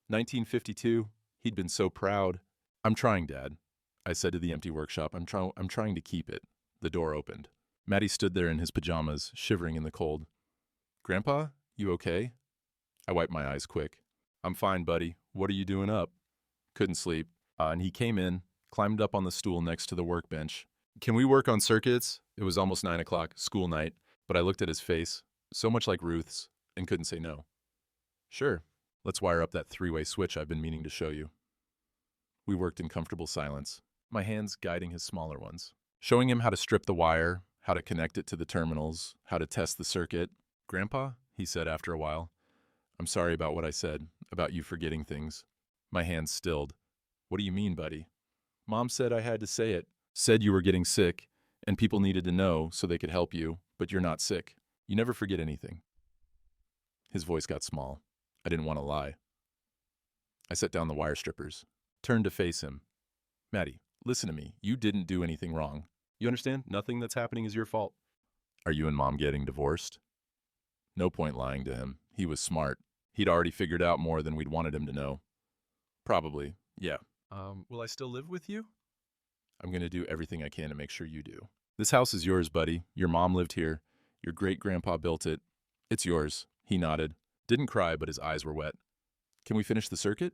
[SPEAKER 1] 1952, he'd been so proud. I'm trying, Dad, I said to the empty workshop. I'm trying to keep it. The door opened. Matty stood there in his pajamas, shivering in the cold. Grandpa, you okay? I wiped my eyes quick. I'm fine, buddy. What are you doing up? Couldn't sleep. And he came in, climbed up on the stool next to the workbench. Can we work on circuits? It was almost 9 o'clock, school night, but I looked at his face, so much like Ruth's, and couldn't say no. Sure, let's wire up that 3-way switch I've been meaning to show you. We worked in comfortable silence, my hands guiding his smaller ones, showing him how to strip the wire, how to connect it to the terminals, how to test the circuit. Grandpa, he said after a while, I'm sorry about what I said, about you forgetting things. My hands stilled. What do you mean, buddy? Mom said I had to say it. Said you were getting sick, and people needed to know so they could help you, but you're not sick. You never forget anything. His voice got small. I didn't want to lie. I set down the wire strippers, turned to face him. Matty, listen to me. You didn't do anything wrong. You understand? Nothing that's happening is your fault. Are you and Mom getting divorced? No point lying to him. He was smart. He'd already figured out more than we'd wanted him to know. Probably, yeah. Will I still live with you? I'm going to do everything I can to make sure you do. This house is yours, buddy. Your mom lived here. Your great-grandpa built it. It's yours. He nodded. Didn't cry, but his eyes were wet. Can we finish the circuit?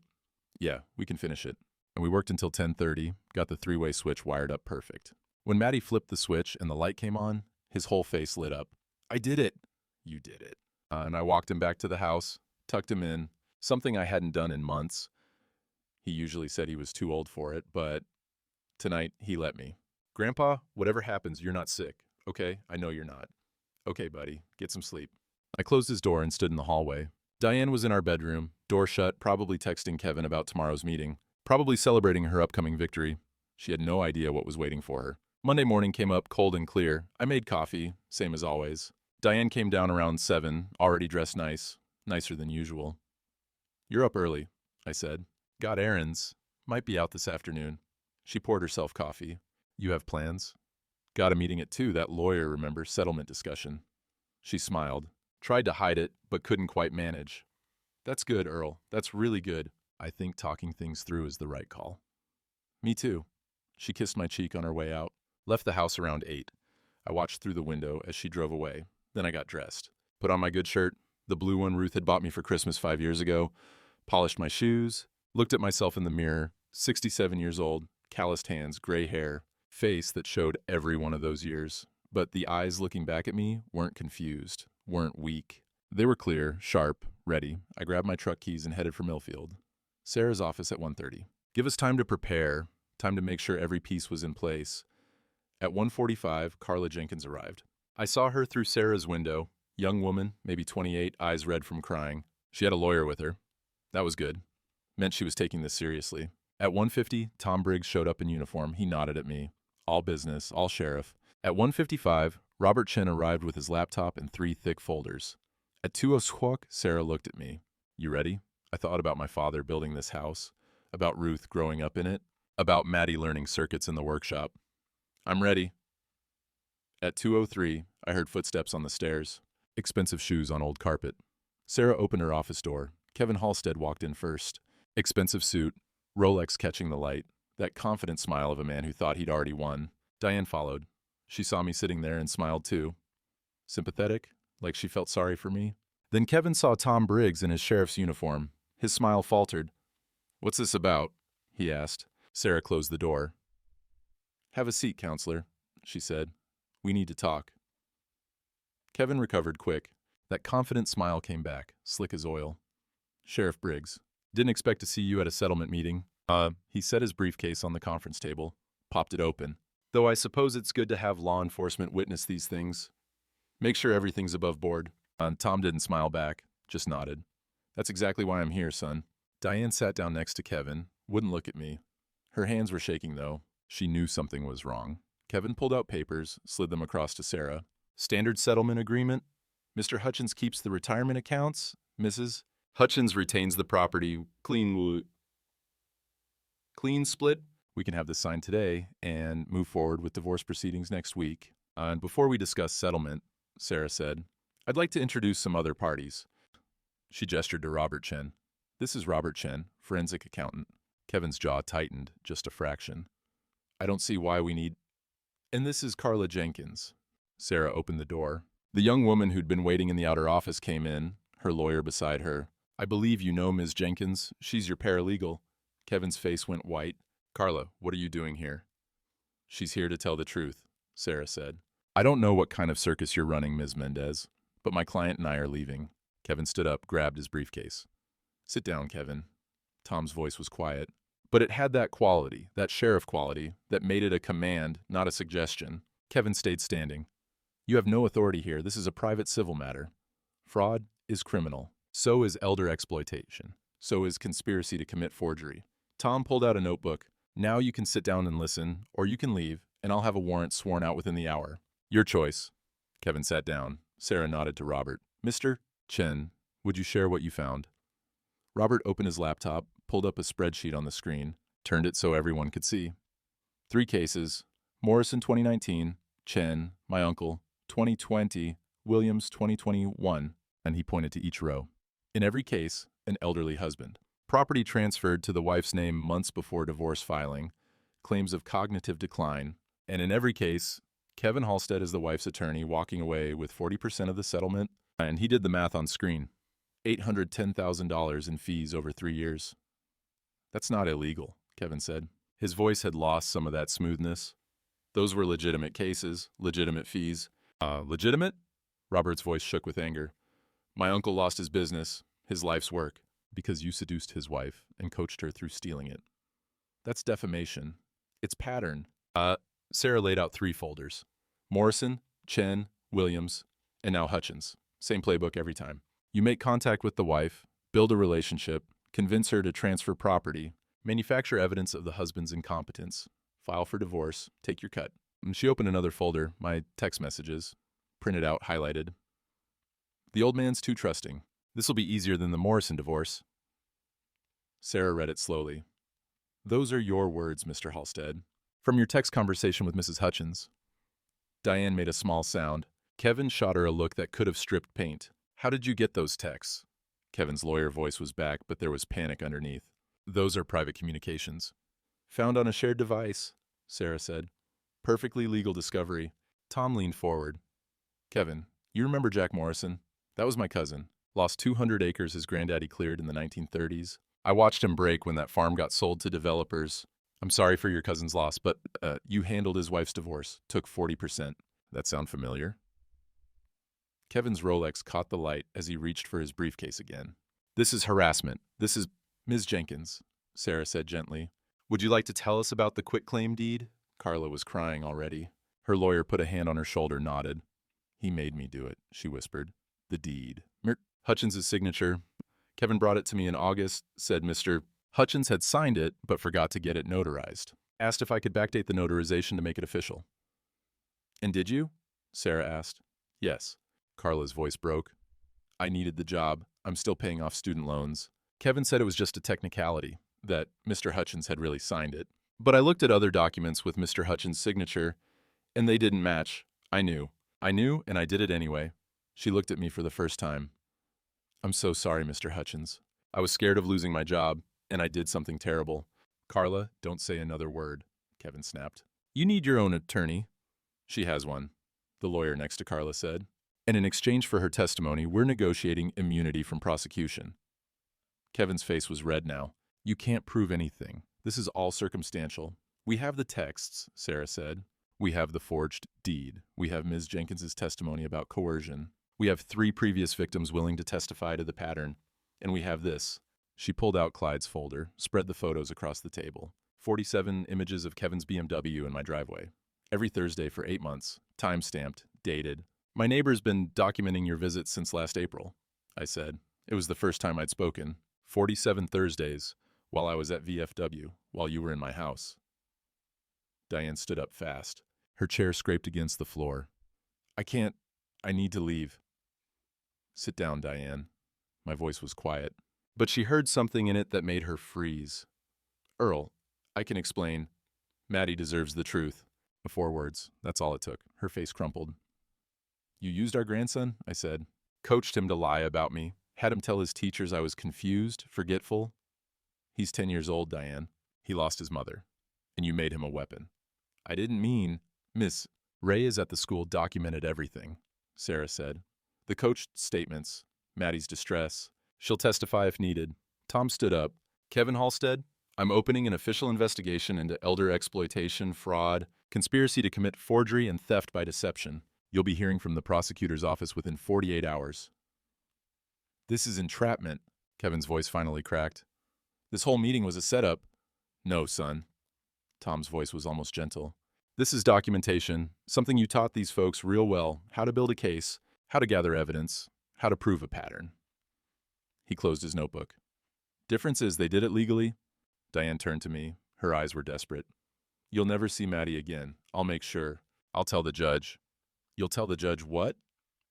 [SPEAKER 1] Yeah, we can finish it. And we worked until 10:30, got the three-way switch wired up perfect. When Maddie flipped the switch and the light came on, his whole face lit up. I did it. You did it. And I walked him back to the house, tucked him in, something I hadn't done in months. He usually said he was too old for it, but tonight he let me. Grandpa, whatever happens, you're not sick, okay? I know you're not. Okay, buddy, get some sleep. I closed his door and stood in the hallway. Diane was in our bedroom, door shut, probably texting Kevin about tomorrow's meeting, probably celebrating her upcoming victory. She had no idea what was waiting for her. Monday morning came up cold and clear. I made coffee, same as always. Diane came down around 7, already dressed nicer than usual. You're up early, I said. Got errands. Might be out this afternoon. She poured herself coffee. You have plans? Got a meeting at 2, that lawyer, remember, settlement discussion. She smiled. Tried to hide it, but couldn't quite manage. That's good, Earl. That's really good. I think talking things through is the right call. Me too. She kissed my cheek on her way out. Left the house around 8. I watched through the window as she drove away. Then I got dressed. Put on my good shirt, the blue one Ruth had bought me for Christmas 5 years ago. Polished my shoes. Looked at myself in the mirror. 67 years old. Calloused hands, gray hair. Face that showed every one of those years. But the eyes looking back at me weren't confused. Weren't weak. They were clear, sharp, ready. I grabbed my truck keys and headed for Millfield. Sarah's office at 1:30. Give us time to prepare, time to make sure every piece was in place. At 1:45, Carla Jenkins arrived. I saw her through Sarah's window. Young woman, maybe 28, eyes red from crying. She had a lawyer with her. That was good. Meant she was taking this seriously. At 1:50, Tom Briggs showed up in uniform. He nodded at me. All business, all sheriff. At 1:55, Robert Chen arrived with his laptop and 3 thick folders. At 2:00, Sarah looked at me. You ready? I thought about my father building this house, about Ruth growing up in it, about Maddie learning circuits in the workshop. I'm ready. At 2:03, I heard footsteps on the stairs. Expensive shoes on old carpet. Sarah opened her office door. Kevin Halstead walked in first. Expensive suit, Rolex catching the light, that confident smile of a man who thought he'd already won. Diane followed. She saw me sitting there and smiled too. Sympathetic, like she felt sorry for me. Then Kevin saw Tom Briggs in his sheriff's uniform. His smile faltered. What's this about? He asked. Sarah closed the door. Have a seat, counselor, she said. We need to talk. Kevin recovered quick. That confident smile came back, slick as oil. Sheriff Briggs, didn't expect to see you at a settlement meeting. He set his briefcase on the conference table, popped it open. Though I suppose it's good to have law enforcement witness these things. Make sure everything's above board. Tom didn't smile back, just nodded. That's exactly why I'm here, son. Diane sat down next to Kevin, wouldn't look at me. Her hands were shaking, though. She knew something was wrong. Kevin pulled out papers, slid them across to Sarah. Standard settlement agreement. Mr. Hutchins keeps the retirement accounts. Mrs. Hutchins retains the property. Clean split. We can have this signed today and move forward with divorce proceedings next week. And before we discuss settlement, Sarah said, I'd like to introduce some other parties. She gestured to Robert Chen. This is Robert Chen, forensic accountant. Kevin's jaw tightened just a fraction. I don't see why we need... And this is Carla Jenkins. Sarah opened the door. The young woman who'd been waiting in the outer office came in, her lawyer beside her. I believe you know Ms. Jenkins. She's your paralegal. Kevin's face went white. Carla, what are you doing here? She's here to tell the truth, Sarah said. I don't know what kind of circus you're running, Ms. Mendez, but my client and I are leaving. Kevin stood up, grabbed his briefcase. Sit down, Kevin. Tom's voice was quiet, but it had that quality, that sheriff quality, that made it a command, not a suggestion. Kevin stayed standing. You have no authority here. This is a private civil matter. Fraud is criminal. So is elder exploitation. So is conspiracy to commit forgery. Tom pulled out a notebook. Now you can sit down and listen, or you can leave, and I'll have a warrant sworn out within the hour. Your choice. Kevin sat down. Sarah nodded to Robert. Mr. Chen, would you share what you found? Robert opened his laptop, pulled up a spreadsheet on the screen, turned it so everyone could see. 3 cases. Morrison 2019, Chen, my uncle, 2020, Williams 2021, and he pointed to each row. In every case, an elderly husband. Property transferred to the wife's name months before divorce filing, claims of cognitive decline, and in every case, Kevin Halstead is the wife's attorney walking away with 40% of the settlement, and he did the math on screen. $810,000 in fees over 3 years. That's not illegal, Kevin said. His voice had lost some of that smoothness. Those were legitimate cases, legitimate fees. Legitimate? Robert's voice shook with anger. My uncle lost his business, his life's work, because you seduced his wife and coached her through stealing it. That's defamation. It's pattern. Sarah laid out 3 folders. Morrison, Chen, Williams, and now Hutchins. Same playbook every time. You make contact with the wife, build a relationship, convince her to transfer property, manufacture evidence of the husband's incompetence, file for divorce, take your cut. And she opened another folder, my text messages, printed out, highlighted. The old man's too trusting. This'll be easier than the Morrison divorce. Sarah read it slowly. Those are your words, Mr. Halstead. From your text conversation with Mrs. Hutchins. Diane made a small sound. Kevin shot her a look that could have stripped paint. How did you get those texts? Kevin's lawyer voice was back, but there was panic underneath. Those are private communications. Found on a shared device, Sarah said. Perfectly legal discovery. Tom leaned forward. Kevin, you remember Jack Morrison? That was my cousin. Lost 200 acres his granddaddy cleared in the 1930s. I watched him break when that farm got sold to developers. I'm sorry for your cousin's loss, but you handled his wife's divorce, took 40%. That sound familiar? Kevin's Rolex caught the light as he reached for his briefcase again. This is harassment. This is Ms. Jenkins, Sarah said gently. Would you like to tell us about the quitclaim deed? Carla was crying already. Her lawyer put a hand on her shoulder, nodded. He made me do it, she whispered. The deed. Hutchins' signature. Kevin brought it to me in August, said Mr. Hutchins had signed it, but forgot to get it notarized. Asked if I could backdate the notarization to make it official. And did you? Sarah asked. Yes. Carla's voice broke. I needed the job. I'm still paying off student loans. Kevin said it was just a technicality, that Mr. Hutchins had really signed it. But I looked at other documents with Mr. Hutchins' signature, and they didn't match. I knew, and I did it anyway. She looked at me for the first time. I'm so sorry, Mr. Hutchins. I was scared of losing my job, and I did something terrible. Carla, don't say another word, Kevin snapped. You need your own attorney. She has one, the lawyer next to Carla said. And in exchange for her testimony, we're negotiating immunity from prosecution. Kevin's face was red now. You can't prove anything. This is all circumstantial. We have the texts, Sarah said. We have the forged deed. We have Ms. Jenkins' testimony about coercion. We have 3 previous victims willing to testify to the pattern. And we have this. She pulled out Clyde's folder, spread the photos across the table. 47 images of Kevin's BMW in my driveway. Every Thursday for 8 months. Time-stamped, dated. My neighbor's been documenting your visits since last April, I said. It was the first time I'd spoken. 47 Thursdays, while I was at VFW, while you were in my house. Diane stood up fast. Her chair scraped against the floor. I need to leave. Sit down, Diane. My voice was quiet. But she heard something in it that made her freeze. Earl, I can explain. Maddie deserves the truth. 4 words, that's all it took. Her face crumpled. You used our grandson? I said. Coached him to lie about me. Had him tell his teachers I was confused, forgetful. He's 10 years old, Diane. He lost his mother. And you made him a weapon. I didn't mean... Miss, Ray is at the school, documented everything, Sarah said. The coached statements, Maddie's distress. She'll testify if needed. Tom stood up. Kevin Halstead, I'm opening an official investigation into elder exploitation, fraud, conspiracy to commit forgery, and theft by deception. You'll be hearing from the prosecutor's office within 48 hours. This is entrapment, Kevin's voice finally cracked. This whole meeting was a setup. No, son. Tom's voice was almost gentle. This is documentation, something you taught these folks real well, how to build a case, how to gather evidence, how to prove a pattern. He closed his notebook. Difference is they did it legally. Diane turned to me. Her eyes were desperate. You'll never see Maddie again. I'll make sure. I'll tell the judge. You'll tell the judge what?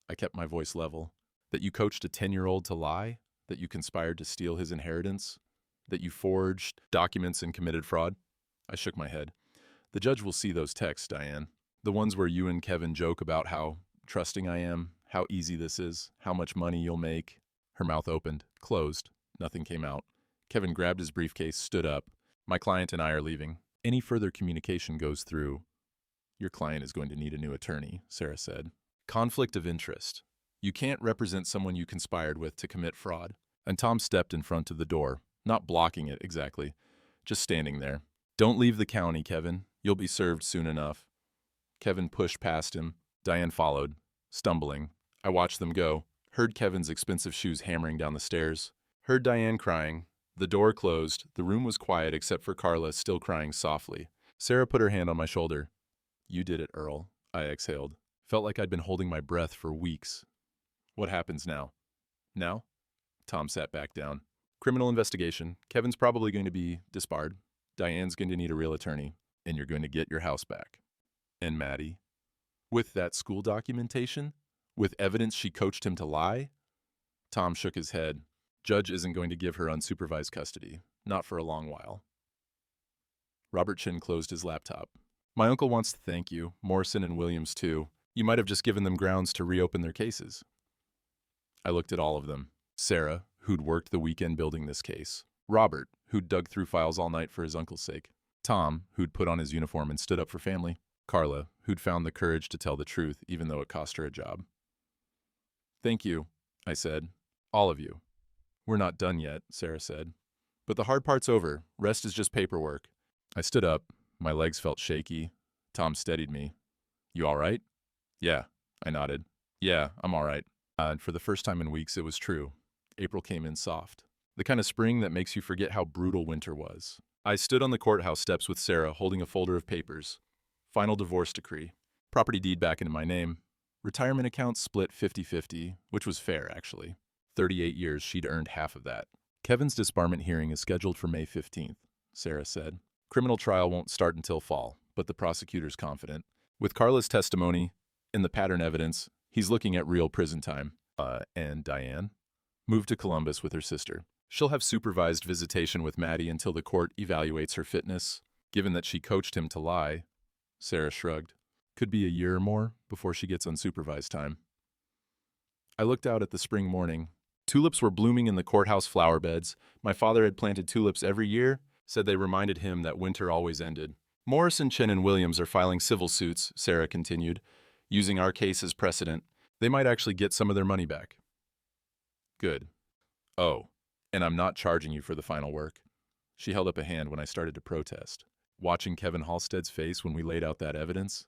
[SPEAKER 1] I kept my voice level. That you coached a 10-year-old to lie? That you conspired to steal his inheritance? That you forged documents and committed fraud? I shook my head. The judge will see those texts, Diane. The ones where you and Kevin joke about how trusting I am, how easy this is, how much money you'll make. Her mouth opened, closed. Nothing came out. Kevin grabbed his briefcase, stood up. My client and I are leaving. Any further communication goes through. Your client is going to need a new attorney, Sarah said. Conflict of interest. You can't represent someone you conspired with to commit fraud. And Tom stepped in front of the door, not blocking it exactly, just standing there. Don't leave the county, Kevin. You'll be served soon enough. Kevin pushed past him. Diane followed, stumbling. I watched them go, heard Kevin's expensive shoes hammering down the stairs, heard Diane crying. The door closed. The room was quiet except for Carla still crying softly. Sarah put her hand on my shoulder. You did it, Earl. I exhaled. Felt like I'd been holding my breath for weeks. What happens now? Now? Tom sat back down. Criminal investigation. Kevin's probably going to be disbarred. Diane's going to need a real attorney. And you're going to get your house back. And Maddie? With that school documentation? With evidence she coached him to lie? Tom shook his head. Judge isn't going to give her unsupervised custody. Not for a long while. Robert Chin closed his laptop. My uncle wants to thank you, Morrison and Williams too. You might have just given them grounds to reopen their cases. I looked at all of them. Sarah, who'd worked the weekend building this case. Robert, who'd dug through files all night for his uncle's sake. Tom, who'd put on his uniform and stood up for family. Carla, who'd found the courage to tell the truth even though it cost her a job. Thank you, I said. All of you. We're not done yet, Sarah said. But the hard part's over. Rest is just paperwork. I stood up. My legs felt shaky. Tom steadied me. You all right? Yeah, I nodded. Yeah, I'm all right. And for the first time in weeks, it was true. April came in soft. The kind of spring that makes you forget how brutal winter was. I stood on the courthouse steps with Sarah holding a folder of papers. Final divorce decree. Property deed back into my name. Retirement account split 50-50, which was fair, actually. 38 years, she'd earned half of that. Kevin's disbarment hearing is scheduled for May 15th, Sarah said. Criminal trial won't start until fall, but the prosecutor's confident. With Carla's testimony and the pattern evidence, he's looking at real prison time. And Diane? Moved to Columbus with her sister. She'll have supervised visitation with Maddie until the court evaluates her fitness. Given that she coached him to lie, Sarah shrugged. Could be a year or more before she gets unsupervised time. I looked out at the spring morning. Tulips were blooming in the courthouse flower beds. My father had planted tulips every year, said they reminded him that winter always ended. Morrison, Chen, and Williams are filing civil suits, Sarah continued, using our case as precedent. They might actually get some of their money back. Good. Oh, and I'm not charging you for the final work. She held up a hand when I started to protest. Watching Kevin Halstead's face when we laid out that evidence,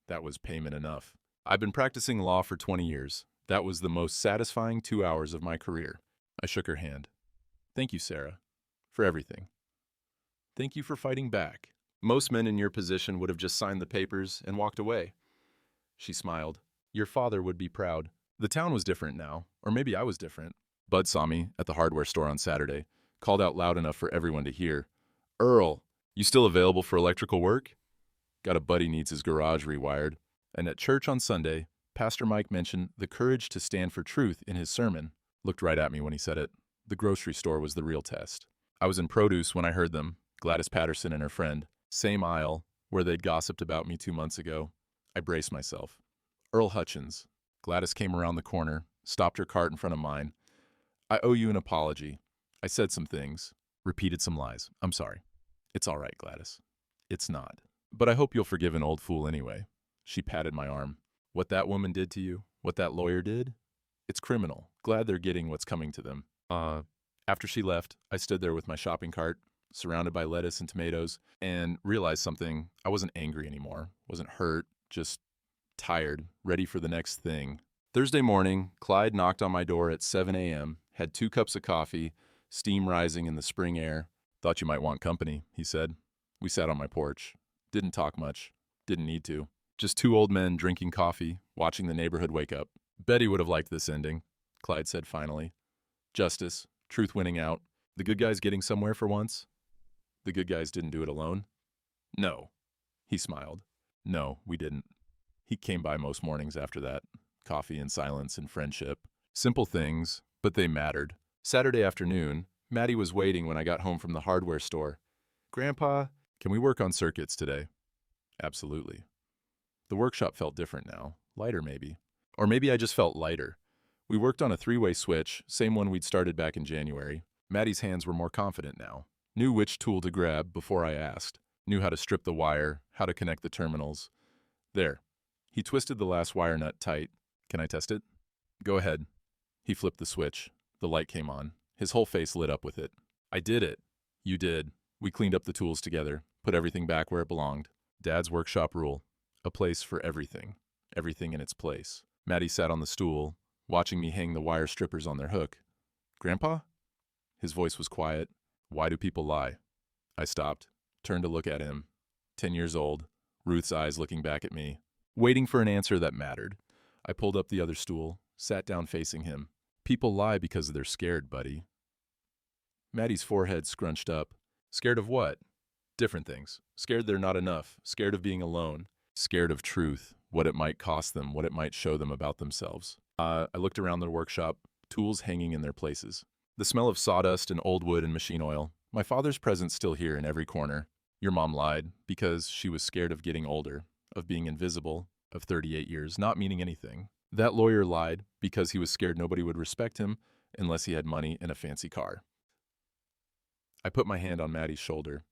[SPEAKER 1] that was payment enough. I've been practicing law for 20 years. That was the most satisfying 2 hours of my career. I shook her hand. Thank you, Sarah, for everything. Thank you for fighting back. Most men in your position would have just signed the papers and walked away. She smiled. Your father would be proud. The town was different now, or maybe I was different. Bud saw me at the hardware store on Saturday, called out loud enough for everyone to hear. Earl, you still available for electrical work? Got a buddy needs his garage rewired. And at church on Sunday, Pastor Mike mentioned the courage to stand for truth in his sermon. Looked right at me when he said it. The grocery store was the real test. I was in produce when I heard them, Gladys Patterson and her friend. Same aisle, where they'd gossiped about me 2 months ago. I braced myself. Earl Hutchins. Gladys came around the corner, stopped her cart in front of mine. I owe you an apology. I said some things, repeated some lies. I'm sorry. It's all right, Gladys. It's not. But I hope you'll forgive an old fool anyway. She patted my arm. What that woman did to you, what that lawyer did, it's criminal. Glad they're getting what's coming to them. After she left, I stood there with my shopping cart, surrounded by lettuce and tomatoes, and realized something. I wasn't angry anymore, wasn't hurt, just tired, ready for the next thing. Thursday morning, Clyde knocked on my door at 7 a.m., had 2 cups of coffee, steam rising in the spring air. Thought you might want company, he said. We sat on my porch. Didn't talk much. Didn't need to. Just 2 old men drinking coffee, watching the neighborhood wake up. Betty would have liked this ending, Clyde said finally. Justice, truth winning out. The good guys getting somewhere for once? The good guys didn't do it alone? No. He smiled. No, we didn't. He came by most mornings after that. Coffee and silence and friendship. Simple things, but they mattered. Saturday afternoon, Maddie was waiting when I got home from the hardware store. Grandpa, can we work on circuits today? Absolutely. The workshop felt different now. Lighter, maybe. Or maybe I just felt lighter. We worked on a three-way switch, same one we'd started back in January. Maddie's hands were more confident now. Knew which tool to grab before I asked. Knew how to strip the wire, how to connect the terminals. There. He twisted the last wire nut tight. Can I test it? Go ahead. He flipped the switch. The light came on. His whole face lit up with it. I did it. You did. We cleaned up the tools together, put everything back where it belonged. Dad's workshop rule. A place for everything. Everything in its place. Maddie sat on the stool, watching me hang the wire strippers on their hook. Grandpa? His voice was quiet. Why do people lie? I stopped, turned to look at him. 10 years old, Ruth's eyes looking back at me, waiting for an answer that mattered. I pulled up the other stool, sat down facing him. People lie because they're scared, buddy. Maddie's forehead scrunched up. Scared of what? Different things. Scared they're not enough. Scared of being alone. Scared of truth, what it might cost them, what it might show them about themselves. I looked around the workshop, tools hanging in their places. The smell of sawdust and old wood and machine oil. My father's presence still here in every corner. Your mom lied because she was scared of getting older, of being invisible, of 38 years, not meaning anything. That lawyer lied because he was scared nobody would respect him unless he had money and a fancy car. I put my hand on Maddie's shoulder.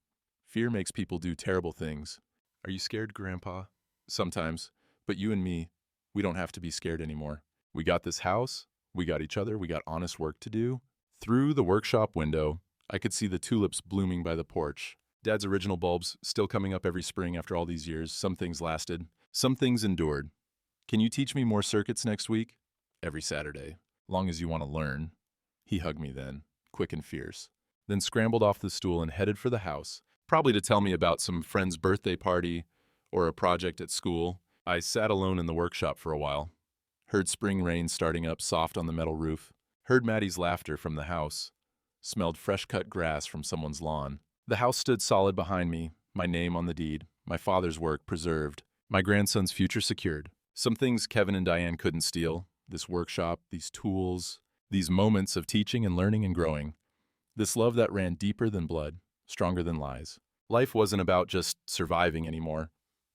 [SPEAKER 1] Fear makes people do terrible things. Are you scared, Grandpa? Sometimes, but you and me, we don't have to be scared anymore. We got this house, we got each other, we got honest work to do. Through the workshop window, I could see the tulips blooming by the porch. Dad's original bulbs still coming up every spring after all these years. Some things lasted, some things endured. Can you teach me more circuits next week? Every Saturday, long as you want to learn. He hugged me then, quick and fierce, then scrambled off the stool and headed for the house, probably to tell me about some friend's birthday party or a project at school. I sat alone in the workshop for a while, heard spring rain starting up soft on the metal roof, heard Maddie's laughter from the house, smelled fresh-cut grass from someone's lawn. The house stood solid behind me, my name on the deed, my father's work preserved, my grandson's future secured. Some things Kevin and Diane couldn't steal, this workshop, these tools, these moments of teaching and learning and growing. This love that ran deeper than blood, stronger than lies. Life wasn't about just surviving anymore.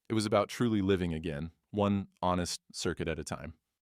[SPEAKER 1] It was about truly living again, one honest circuit at a time.